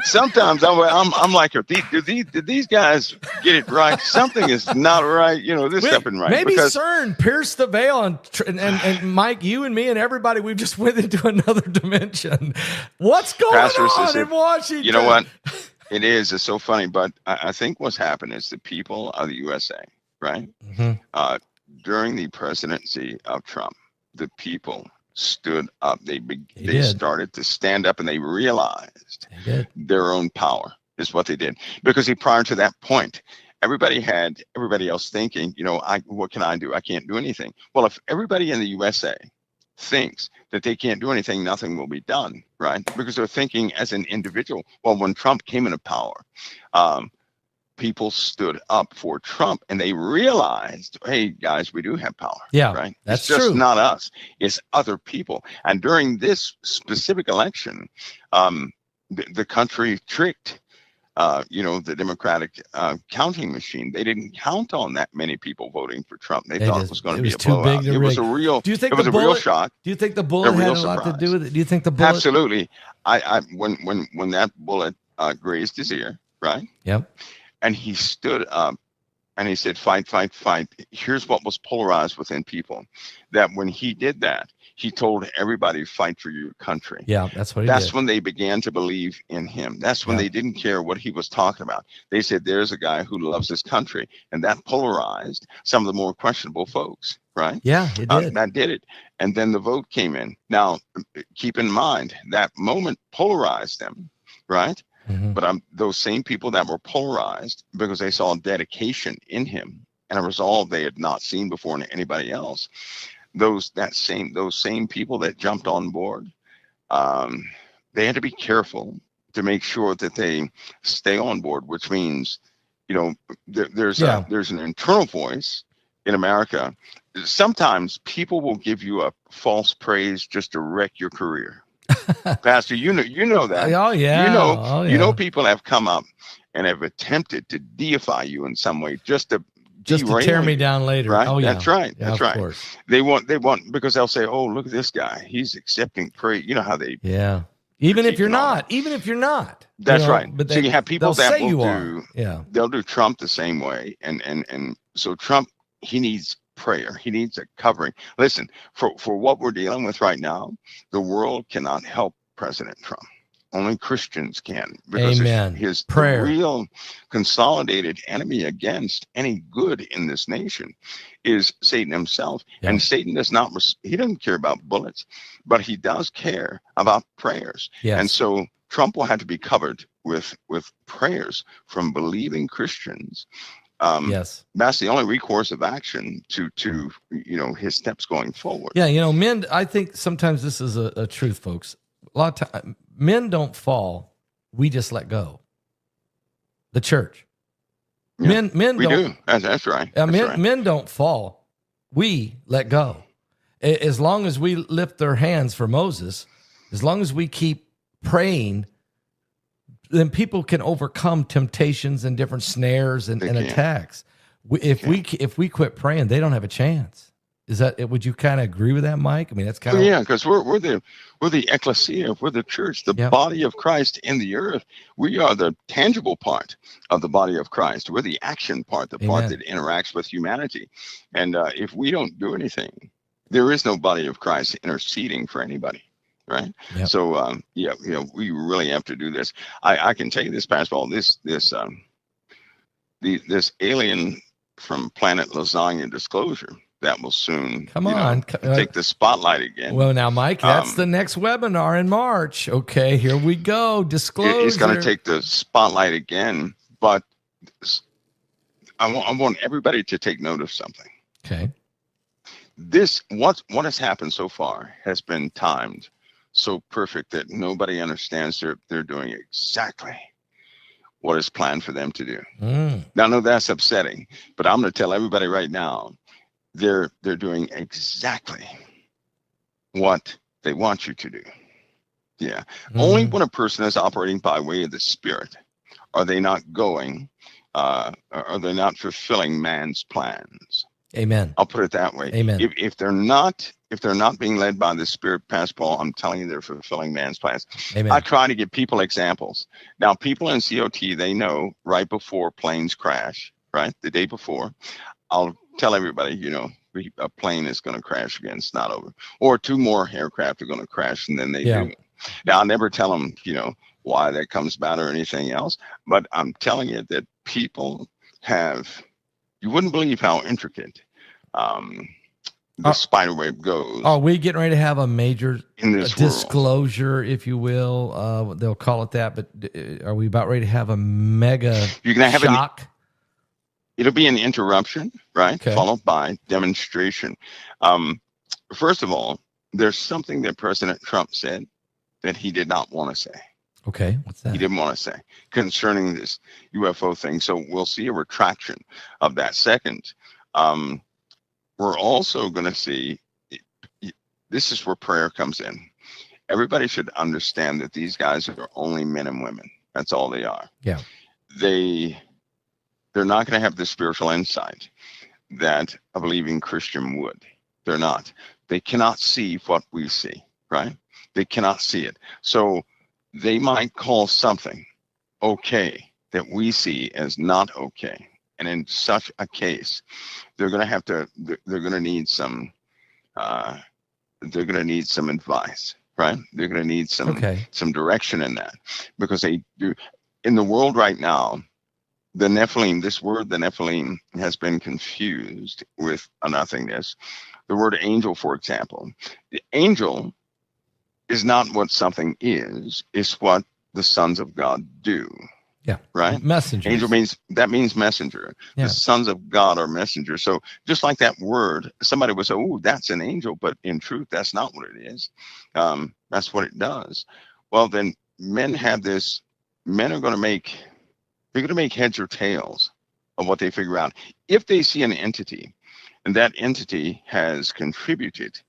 Sometimes I'm like, did these guys get it right? Something is not right. This stuff isn't right. Maybe CERN pierced the veil, and Mike, you and me and everybody, we've just went into another dimension. What's going on in Washington? You know what? It's so funny, but I think what's happened is the people of the USA, right? Mm-hmm. During the presidency of Trump, the people stood up. They started to stand up, and they realized their own power is what they did. Because prior to that point, everybody else thinking, what can I do? I can't do anything. Well, if everybody in the USA thinks that they can't do anything, nothing will be done, right? Because they're thinking as an individual. Well, when Trump came into power, people stood up for Trump, and they realized, hey, guys, we do have power. Yeah, right. That's it's just true. Not us. It's other people. And during this specific election, the country tricked the Democratic counting machine. They didn't count on that many people voting for Trump. They thought it was going to be a blowout. It was a real. Do you think it was a real shock? Do you think the bullet had a lot to do with it? Do you think the bullet? Absolutely. When that bullet grazed his ear, right? Yep. And he stood up and he said, "Fight, fight, fight." Here's what was polarized within people: that when he did that, he told everybody, fight for your country. Yeah, that's what he did. That's when they began to believe in him. That's when they didn't care what he was talking about. They said, there's a guy who loves his country. And that polarized some of the more questionable folks, right? Yeah, it did. That did it. And then the vote came in. Now, keep in mind, that moment polarized them, right? Mm-hmm. But those same people that were polarized because they saw dedication in him and a resolve they had not seen before in anybody else. Those same people that jumped on board, they had to be careful to make sure that they stay on board, which means, there's an internal voice in America. Sometimes people will give you a false praise just to wreck your career. Pastor, you know that. Oh yeah. You know people have come up and have attempted to deify you in some way just to tear me down later. Right? Oh, yeah. That's right. Yeah, That's right. Course. They want because they'll say, "Oh, look at this guy. He's accepting praise." You know how they. Yeah. Even if you're not. That's right. But so you have people that will do. Yeah. They'll do Trump the same way, and so Trump, he needs prayer. He needs a covering. Listen, for what we're dealing with right now, the world cannot help President Trump. Only Christians can, because his the real consolidated enemy against any good in this nation is Satan himself. Yeah. And Satan he doesn't care about bullets, but he does care about prayers. Yes. And so Trump will have to be covered with prayers from believing Christians. Yes, that's the only recourse of action to his steps going forward. Yeah, men. I think sometimes this is a truth, folks. A lot of time, men don't fall; we just let go. The church, yeah, men we don't. Do. That's right. Men don't fall; we let go. As long as we lift their hands for Moses, as long as we keep praying, then people can overcome temptations and different snares and attacks. If we quit praying, they don't have a chance. Is that? Would you kind of agree with that, Mike? I mean, that's kind of because we're the ecclesia, we're the church, the body of Christ in the earth. We are the tangible part of the body of Christ. We're the action part, the part that interacts with humanity. And if we don't do anything, there is no body of Christ interceding for anybody. Right. Yep. So, we really have to do this. I can tell you this, Pastor Paul, this alien from planet Lasagna disclosure that will soon take the spotlight again. Well, now, Mike, that's the next webinar in March. Okay, here we go. Disclosure. It's going to take the spotlight again, but I want everybody to take note of something. Okay. what has happened so far has been timed so perfect that nobody understands they're doing exactly what is planned for them to do. Now, I know that's upsetting, but I'm going to tell everybody right now, they're doing exactly what they want you to do. Yeah. Only when a person is operating by way of the Spirit are they not going, are they not fulfilling man's plans. Amen. I'll put it that way. Amen. If they're not being led by the Spirit, Pastor Paul, I'm telling you, they're fulfilling man's plans. Amen. I try to give people examples. Now, people in COT, they know right before planes crash, right? The day before, I'll tell everybody, you know, a plane is going to crash again. It's not over. Or 2 more aircraft are going to crash, and then they do. Now, I'll never tell them, you know, why that comes about or anything else. But I'm telling you that people have, you wouldn't believe how intricate the spider web goes. Are we getting ready to have a major in this disclosure, if you will? They'll call it that, but are we about ready to have a mega shock? It'll be an interruption, right? Okay. Followed by demonstration. First of all, there's something that President Trump said that he did not want to say. Okay, what's that? He didn't want to say concerning this UFO thing. So we'll see a retraction of that. Second, we're also going to see, this is where prayer comes in. Everybody should understand that these guys are only men and women. That's all they are. Yeah. They're not going to have the spiritual insight that a believing Christian would. They're not. They cannot see what we see, right? They cannot see it. So they might call something okay that we see as not okay. And in such a case, they're going to need some advice, right? They're going to need some direction in that, because they do in the world right now. The Nephilim, this word, the Nephilim, has been confused with a nothingness. The word angel, for example, the angel is not what something is, it's what the sons of God do. Yeah. Right? Messenger. Angel means messenger. Yeah. The sons of God are messengers. So just like that word, somebody would say, oh, that's an angel, but in truth, that's not what it is. That's what it does. Well, then men are going to make, they're going to make heads or tails of what they figure out. If they see an entity and that entity has contributed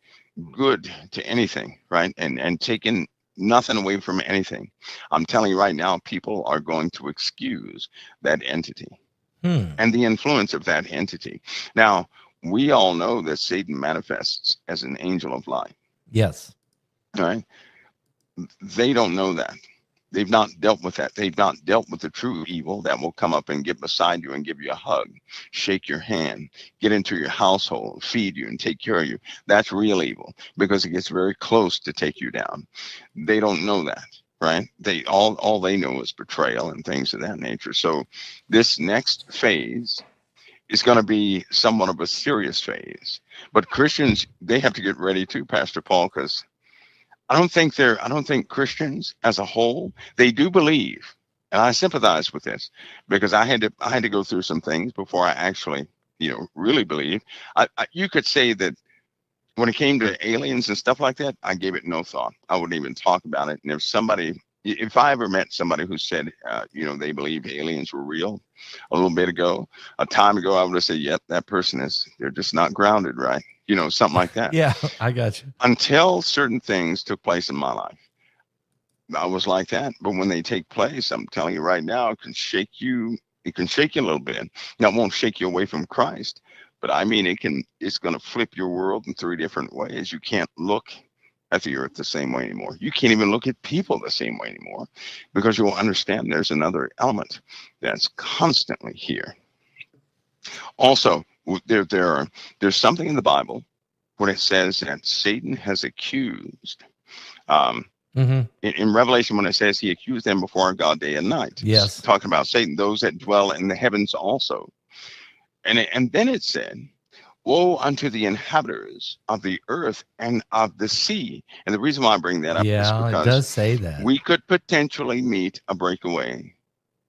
good to anything, right? And taken nothing away from anything, I'm telling you right now, people are going to excuse that entity and the influence of that entity. Now, we all know that Satan manifests as an angel of light. Yes. All right. They don't know that. They've not dealt with that. They've not dealt with the true evil that will come up and get beside you and give you a hug, shake your hand, get into your household, feed you and take care of you. That's real evil, because it gets very close to take you down. They don't know that, right? They all they know is betrayal and things of that nature. So this next phase is going to be somewhat of a serious phase. But Christians, they have to get ready too, Pastor Paul, because I don't think Christians as a whole, they do believe, and I sympathize with this, because I had to go through some things before I actually, really believe. You could say that when it came to aliens and stuff like that, I gave it no thought. I wouldn't even talk about it. And if I ever met somebody who said, they believe aliens were real a time ago, I would have said, yep, that person they're just not grounded, right? Something like that. Yeah, I got you. Until certain things took place in my life, I was like that. But when they take place, I'm telling you right now, it can shake you. It can shake you a little bit. Now, it won't shake you away from Christ, but I mean, it's going to flip your world in 3 different ways. You can't look at the earth the same way anymore. You can't even look at people the same way anymore, because you'll understand there's another element that's constantly here. Also, there's something in the Bible when it says that Satan has accused. In Revelation, when it says he accused them before our God day and night. Yes. It's talking about Satan, those that dwell in the heavens also. And then it said, woe unto the inhabitants of the earth and of the sea. And the reason why I bring that up is because it does say that we could potentially meet a breakaway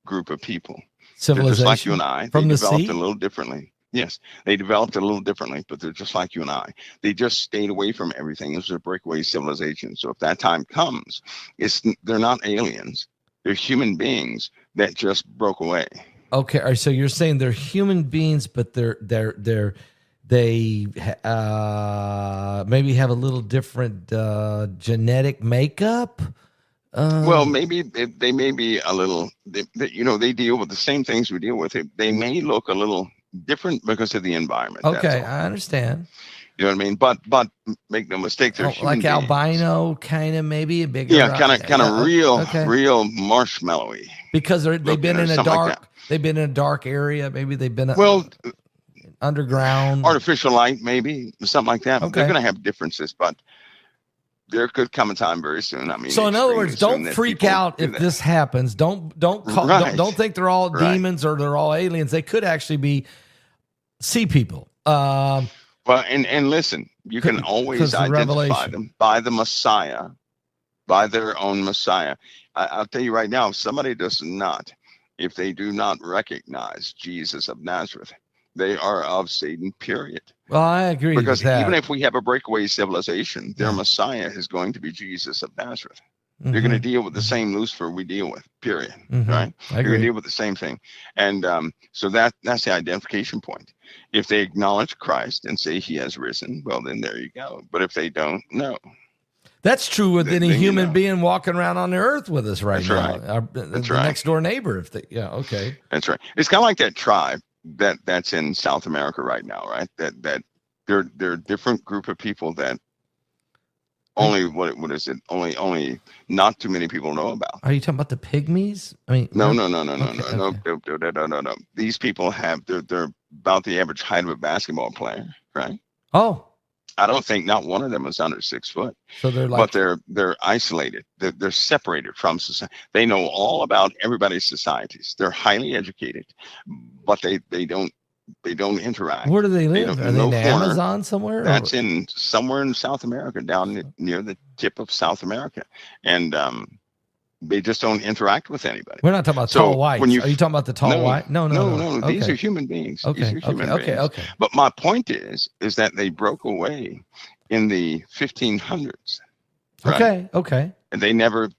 group of people. Civilization, just like you and I, from they the developed sea? a little differently. Yes, they developed a little differently, but they're just like you and I. They just stayed away from everything. This is a breakaway civilization. So if that time comes, they're not aliens. They're human beings that just broke away. Okay, all right, so you're saying they're human beings, but they maybe have a little different genetic makeup. Well, maybe they may be a little. They deal with the same things we deal with. They may look a little different because of the environment. Okay, I understand. You know what I mean? But make no mistake, they're human like beings. albino, kind of maybe a bigger. Yeah, kind of real marshmallowy. Because they've been in a dark. They've been in a dark area. Maybe they've been underground, artificial light, maybe something like that. Okay. They're going to have differences, but there could come a time very soon. I mean, so in other words, don't freak out if this happens. Don't think they're all demons or they're all aliens. They could actually be sea people. Well, and listen, you can always identify them by the Messiah, by their own Messiah. I'll tell you right now, if somebody does not, if they do not recognize Jesus of Nazareth, they are of Satan, period. Well, I agree with that. Because even if we have a breakaway civilization, their Messiah is going to be Jesus of Nazareth. Mm-hmm. They're going to deal with the same Lucifer we deal with, period. Mm-hmm. Right? They're going to deal with the same thing. And so that's the identification point. If they acknowledge Christ and say he has risen, well, then there you go. But if they don't, no. That's true with any human being walking around on the earth with us right now. Right. The next door neighbor. Okay. That's right. It's kind of like that tribe that's in South America right now, right? That they're a different group of people that only only not too many people know about. Are you talking about the pygmies? I mean, no. These people they're about the average height of a basketball player, right? Oh. I don't think not one of them is under 6 foot. So they're like, but they're isolated. They're separated from society. They know all about everybody's societies. They're highly educated, but they don't interact. Where do they live? Are they in the Amazon somewhere? That's somewhere in South America, down near the tip of South America, and they just don't interact with anybody. We're not talking about tall whites. Are you talking about the tall white? No. Okay. These are human beings. Okay. Okay. But my point is that they broke away in the 1500s. Right? Okay. And they never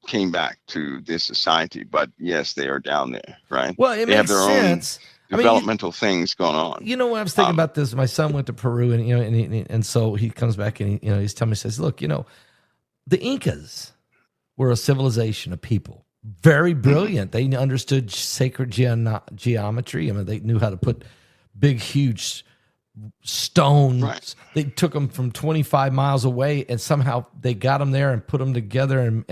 came back to this society. But yes, they are down there, right? Well, it makes sense. Developmental things going on. You know, when I was thinking about this, my son went to Peru, and and so he comes back and he's telling me, says, look, the Incas were a civilization of people, very brilliant. They understood sacred geometry. I mean, they knew how to put big, huge stones. Right. They took them from 25 miles away, and somehow they got them there and put them together. And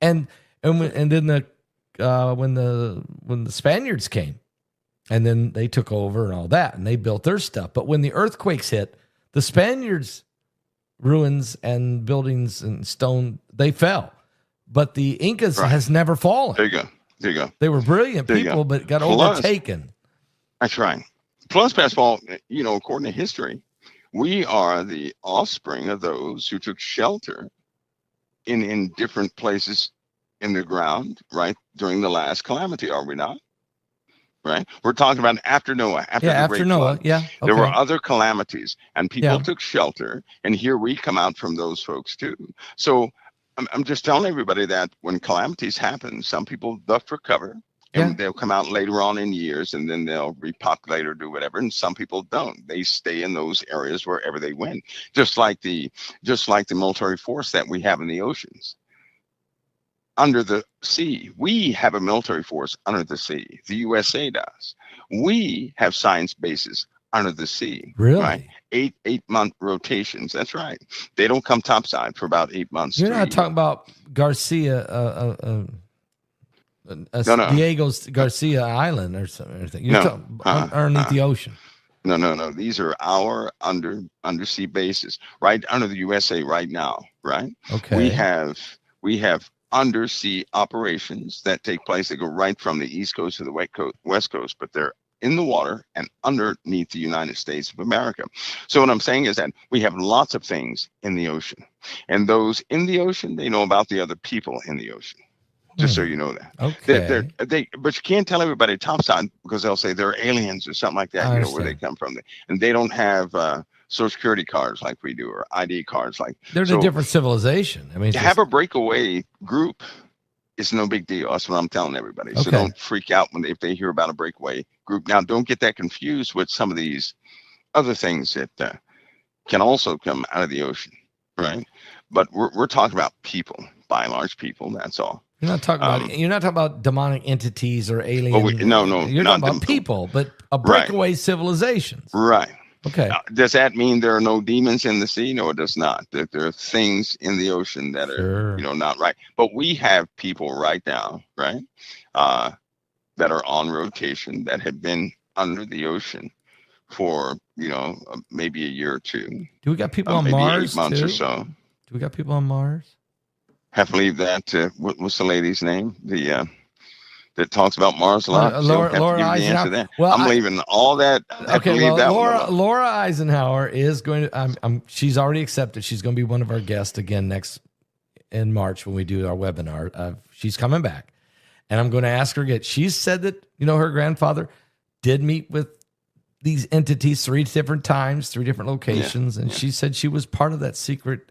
then when the Spaniards came, and then they took over and all that, and they built their stuff. But when the earthquakes hit, the Spaniards' ruins and buildings and stone, they fell. But the Incas has never fallen. There you go. They were brilliant people, but got overtaken. That's right. Plus, Pastor Paul, according to history, we are the offspring of those who took shelter in different places in the ground, right, during the last calamity, are we not? Right? We're talking about after Noah. After Noah, yeah. Okay. There were other calamities, and people took shelter, and here we come out from those folks too. So I'm just telling everybody that when calamities happen, some people duck for cover, and they'll come out later on in years, and then they'll repopulate or do whatever. And some people don't; they stay in those areas wherever they went. Just like the military force that we have in the oceans, under the sea. We have a military force under the sea. The USA does. We have science bases under the sea. Really? Right? 8-month rotations. That's right. They don't come topside for about 8 months. You're not talking about Garcia, Diego's Garcia Island or something. You're talking underneath the ocean. No. These are our undersea bases right under the USA right now. Right. Okay. We have undersea operations that take place. They go right from the East Coast to the West Coast, but they're in the water and underneath the United States of America. So what I'm saying is that we have lots of things in the ocean, and those in the ocean, they know about the other people in the ocean. Just so you know that. Okay. But you can't tell everybody topside because they'll say they're aliens or something like that. I You know where they understand. come from, and they don't have Social Security cards like we do or ID cards like. They're in a So different civilization. I mean, to have a breakaway group, it's no big deal. That's what I'm telling everybody. So okay. don't freak out if they hear about a breakaway group. Now, don't get that confused with some of these other things that can also come out of the ocean, right? But we're talking about people, by and large people. That's all. You're not talking about demonic entities or aliens. No, you're talking about people, but a breakaway civilizations. Right. Okay. Does that mean there are no demons in the sea? No, it does not. There are things in the ocean that are, not right. But we have people right now, right, that are on rotation that have been under the ocean for, maybe a year or two. Do we got people on maybe Mars 8 months too? or so. Do we got people on Mars? Have to believe that. What's the lady's name? That talks about Mars a lot. Laura Eisenhower. Well, I'm leaving all that. Okay, well, Laura Eisenhower is going to. She's already accepted. She's going to be one of our guests again in March when we do our webinar. She's coming back, and I'm going to ask her again. She said that her grandfather did meet with these entities 3 different times, 3 different locations, and she said she was part of that secret.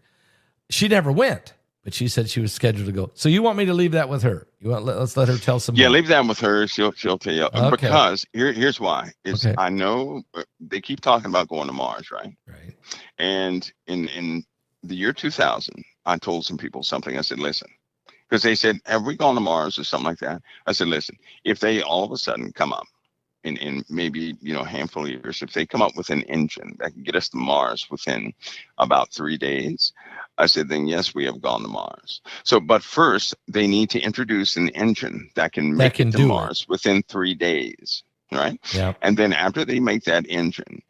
She never went. But she said she was scheduled to go. So you want me to leave that with her? Let's let her tell some. Yeah, leave that with her. She'll tell you. Okay. Because here's why. I know they keep talking about going to Mars, right? Right. And in the year 2000, I told some people something. I said, listen, because they said, have we gone to Mars or something like that? I said, listen, if they all of a sudden come up in maybe a handful of years, if they come up with an engine that can get us to Mars within about 3 days, I said, then yes, we have gone to Mars. So, but first they need to introduce an engine that can make it to Mars within 3 days, right? Yeah. And then after they make that engine,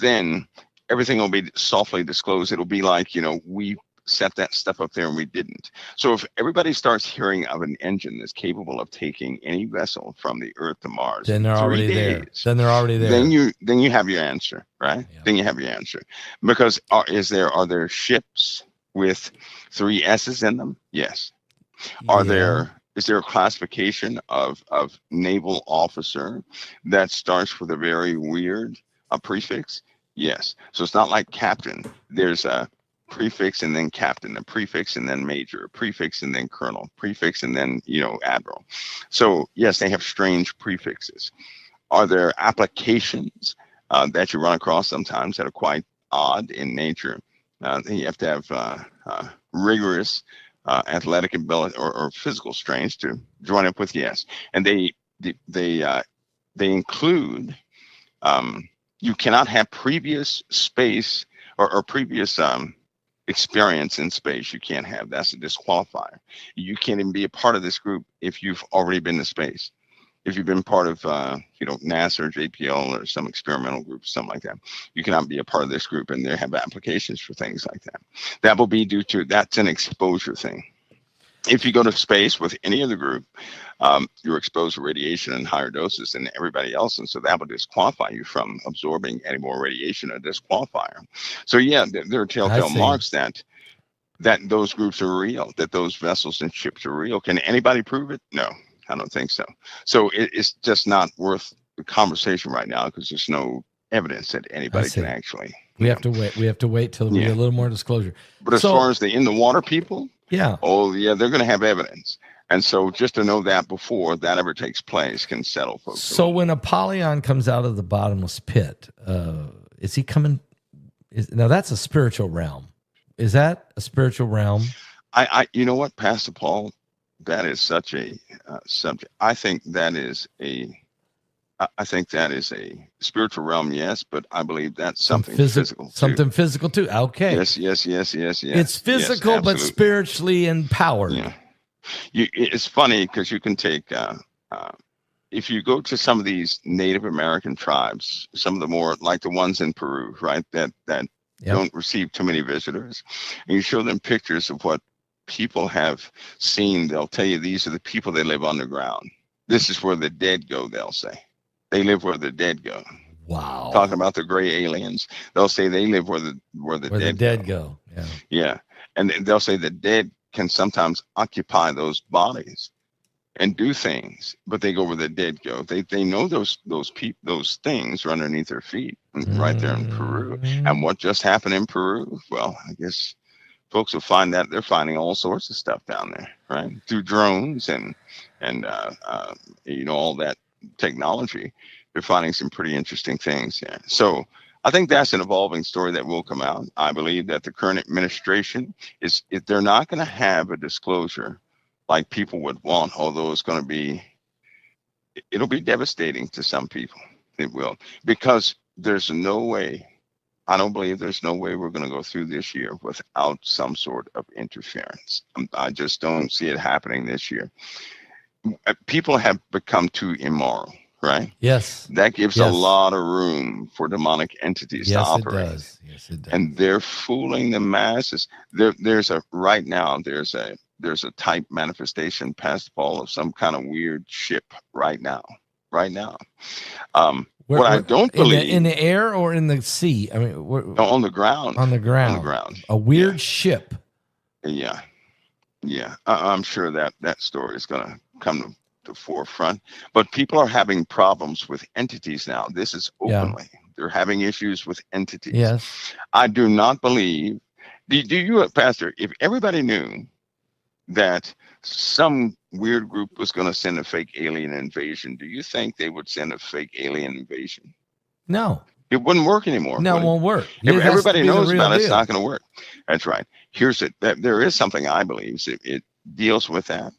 then everything will be softly disclosed. It'll be like, we set that stuff up there and we didn't. So if everybody starts hearing of an engine that's capable of taking any vessel from the Earth to Mars, then they're already there. Then you have your answer, right? Yeah. Then you have your answer. Because are there ships with 3 S's in them? Yes. Is there a classification of naval officer that starts with a very weird prefix? Yes. So it's not like captain. There's a prefix and then captain, a prefix and then major, a prefix and then colonel, prefix and then admiral. So yes, they have strange prefixes. Are there applications that you run across sometimes that are quite odd in nature? You have to have rigorous athletic ability or physical strength to join up with. Yes, and they include you cannot have previous space or previous experience in space. You can't have. That's a disqualifier. You can't even be a part of this group if you've already been to space. If you've been part of NASA or JPL or some experimental group, something like that, you cannot be a part of this group, and they have applications for things like that. That will be that's an exposure thing. If you go to space with any other group, you're exposed to radiation in higher doses than everybody else, and so that will disqualify you from absorbing any more radiation, a disqualifier. So yeah, there are telltale marks that those groups are real, that those vessels and ships are real. Can anybody prove it? No, I don't think so. So it's just not worth the conversation right now because there's no evidence that anybody can actually. We have to wait. We have to wait till we get a little more disclosure. But as far as the in the water people, yeah. Oh yeah, they're going to have evidence. And so just to know that before that ever takes place can settle folks. So when Apollyon comes out of the bottomless pit, is he coming? Now that's a spiritual realm. Is that a spiritual realm? You know what, Pastor Paul, that is such a subject. I think that is a spiritual realm, yes, but I believe that's something physical too. Something physical too. Okay. Yes. It's physical, but spiritually empowered. Yeah. It's funny because you can take, if you go to some of these Native American tribes, some of the more like the ones in Peru, right, that don't receive too many visitors, and you show them pictures of what people have seen, they'll tell you these are the people that live underground. This is where the dead go, they'll say. They live where the dead go. Wow. Talking about the gray aliens, they'll say they live where the dead go. Yeah. Yeah. And they'll say the dead can sometimes occupy those bodies and do things, but they go where the dead go. They know those things are underneath their feet, right there in Peru. And what just happened in Peru? Well, I guess folks will find that they're finding all sorts of stuff down there, right? Through drones and all that technology, they're finding some pretty interesting things there. So I think that's an evolving story that will come out. I believe that the current administration they're not going to have a disclosure like people would want, although it'll be devastating to some people. It will, because there's no way, I don't believe there's no way we're going to go through this year without some sort of interference. I just don't see it happening this year. People have become too immoral, right? Yes. That gives a lot of room for demonic entities to operate. It does. Yes, it does. And they're fooling the masses. Right now, there's a type manifestation, Pastor Paul, of some kind of weird ship right now. I don't believe in the air or in the sea. I mean, on the ground. On the ground. A weird ship. Yeah. I'm sure that story is going to come to the forefront. But people are having problems with entities now. This is openly. Yeah. They're having issues with entities. Yes. I do not believe. Do you, Pastor? If everybody knew that some weird group was going to send a fake alien invasion, do you think they would send a fake alien invasion? No. It wouldn't work anymore. No, it won't work. If everybody knows about it, it's not going to work. That's right. There is something I believe it deals with that.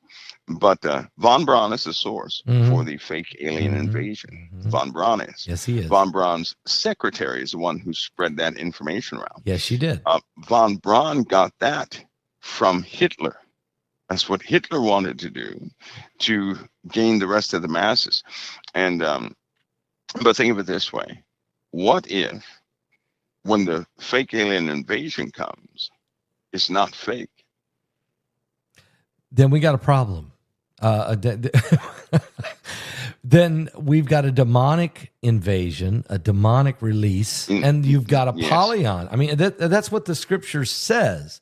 But Von Braun is the source for the fake alien invasion. Von Braun is. Yes, he is. Von Braun's secretary is the one who spread that information around. Yes, she did. Von Braun got that from Hitler. That's what Hitler wanted to do to gain the rest of the masses. And but think of it this way. What if when the fake alien invasion comes, it's not fake? Then we got a problem. Then we've got a demonic invasion, a demonic release, and you've got a polyon. I mean, that's what the scripture says.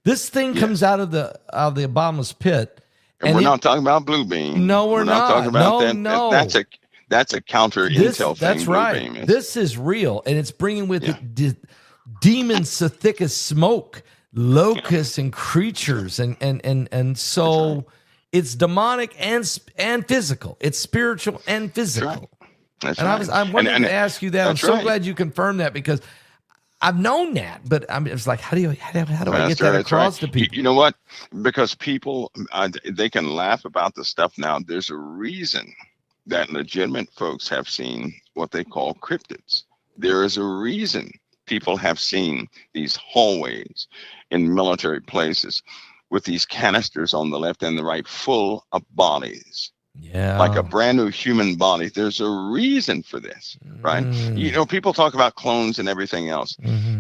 This thing comes out of the bottomless pit, and we're not talking about blue beam. No, we're not talking about that. No, that's a counter intel thing. That's right. This is real, and it's bringing with it demons so thick as smoke, locusts and creatures, and so it's demonic and physical. It's spiritual and physical. That's and right. I wanted to ask you that. I'm so right. glad you confirmed that, because I've known that, but it's like, how do I get that across to people? You know what? Because people, they can laugh about the stuff now. There's a reason that legitimate folks have seen what they call cryptids. There is a reason people have seen these hallways in military places with these canisters on the left and the right full of bodies. Yeah. Like a brand new human body. There's a reason for this, right? People talk about clones and everything else.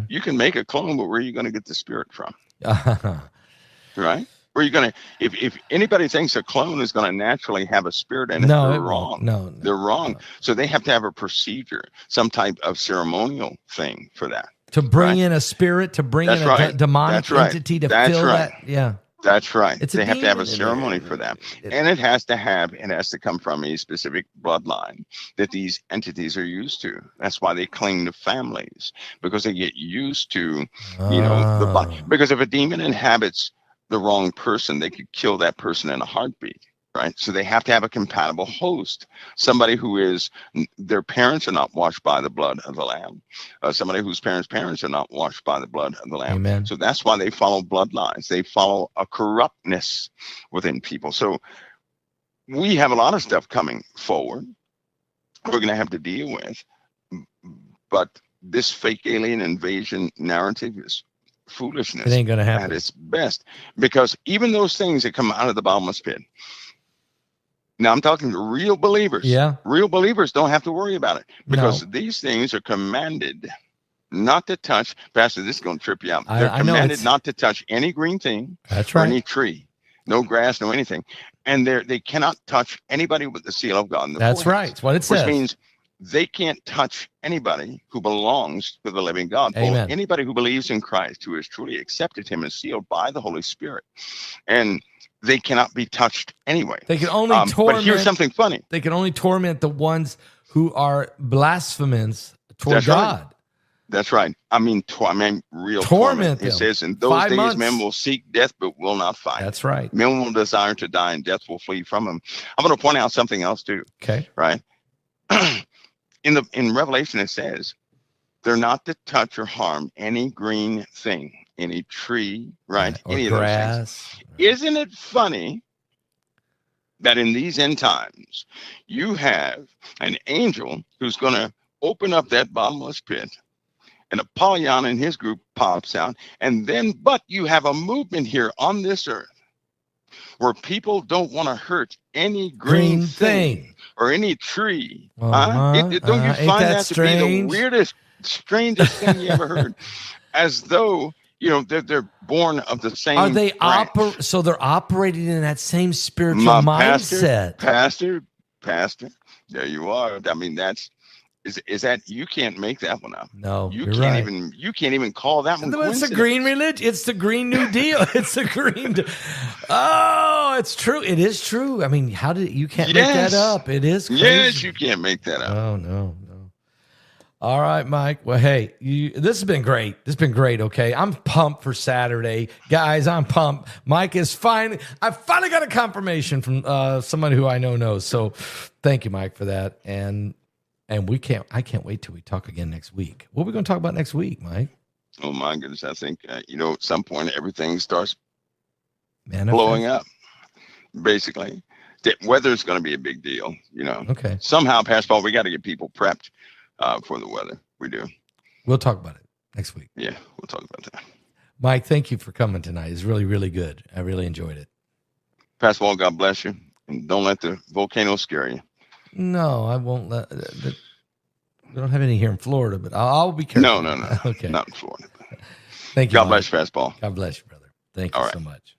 You can make a clone, but where are you going to get the spirit from? Right? Where are you going to, if anybody thinks a clone is going to naturally have a spirit in it, they're wrong. No, they're wrong. No. So they have to have a procedure, some type of ceremonial thing for that. To bring in a spirit, to bring in a demonic entity to fill that. Yeah. That's right. They have to have a ceremony for that. And it has to come from a specific bloodline that these entities are used to. That's why they cling to families, because they get used to, the body. Because if a demon inhabits the wrong person, they could kill that person in a heartbeat. Right. So they have to have a compatible host, somebody their parents are not washed by the blood of the Lamb, somebody whose parents are not washed by the blood of the Lamb. Amen. So that's why they follow bloodlines. They follow a corruptness within people. So we have a lot of stuff coming forward we're going to have to deal with. But this fake alien invasion narrative is foolishness. It ain't going to happen at its best, because even those things that come out of the bottomless pit. Now I'm talking to real believers. Yeah. Real believers don't have to worry about it, because these things are commanded not to touch. Pastor, this is going to trip you out. They're commanded not to touch any green thing. That's or right. any tree, no grass, no anything. And they cannot touch anybody with the seal of God in the That's forehead. right. That's what it says. Which means they can't touch anybody who belongs to the living God. Amen. Anybody who believes in Christ, who has truly accepted him and sealed by the Holy Spirit. And they cannot be touched anyway. They can only torment. But here's something funny. They can only torment the ones who are blasphemous toward That's God. Right. That's right. I mean, real torment. It says, in those 5 days, months. men will seek death, but will not find. That's right. Men will desire to die, and death will flee from them. I'm going to point out something else too. Okay. Right. In Revelation, it says, they're not to touch or harm any green thing, any tree, right? Or any grass. of those things. Isn't it funny that in these end times, you have an angel who's going to open up that bottomless pit, and Apollyon and his group pops out, and then, but you have a movement here on this earth where people don't want to hurt any green thing or any tree. Don't you find that to be the weirdest, strangest thing you ever heard? As though, you know, they're born of the same. Are they so they're operating in that same spiritual mindset? Pastor, there you are. I mean, is that, you can't make that one up. No, you can't even call that one. It's the green religion. It's the Green New Deal. It's the green. Oh, it's true. It is true. I mean, you can't make that up. It is crazy. Yes, you can't make that up. Oh, no. All right, Mike. Well, hey, this has been great. This has been great. Okay. I'm pumped for Saturday. Guys, I'm pumped. Mike is fine. I finally got a confirmation from somebody who I know knows. So thank you, Mike, for that. And I can't wait till we talk again next week. What are we going to talk about next week, Mike? Oh my goodness. I think, at some point everything starts blowing up, basically. The weather's going to be a big deal, Okay. Somehow, Pastor Paul, we got to get people prepped for the weather. We do. We'll talk about it next week. Yeah, we'll talk about that. Mike, thank you for coming tonight. It's really, really good. I really enjoyed it. Pastor Paul, God bless you. And don't let the volcano scare you. No, I won't let. We don't have any here in Florida, but I'll be careful. No. Okay. Not in Florida. Thank you. God bless you, Pastor Paul. God bless you, brother. Thank you so much.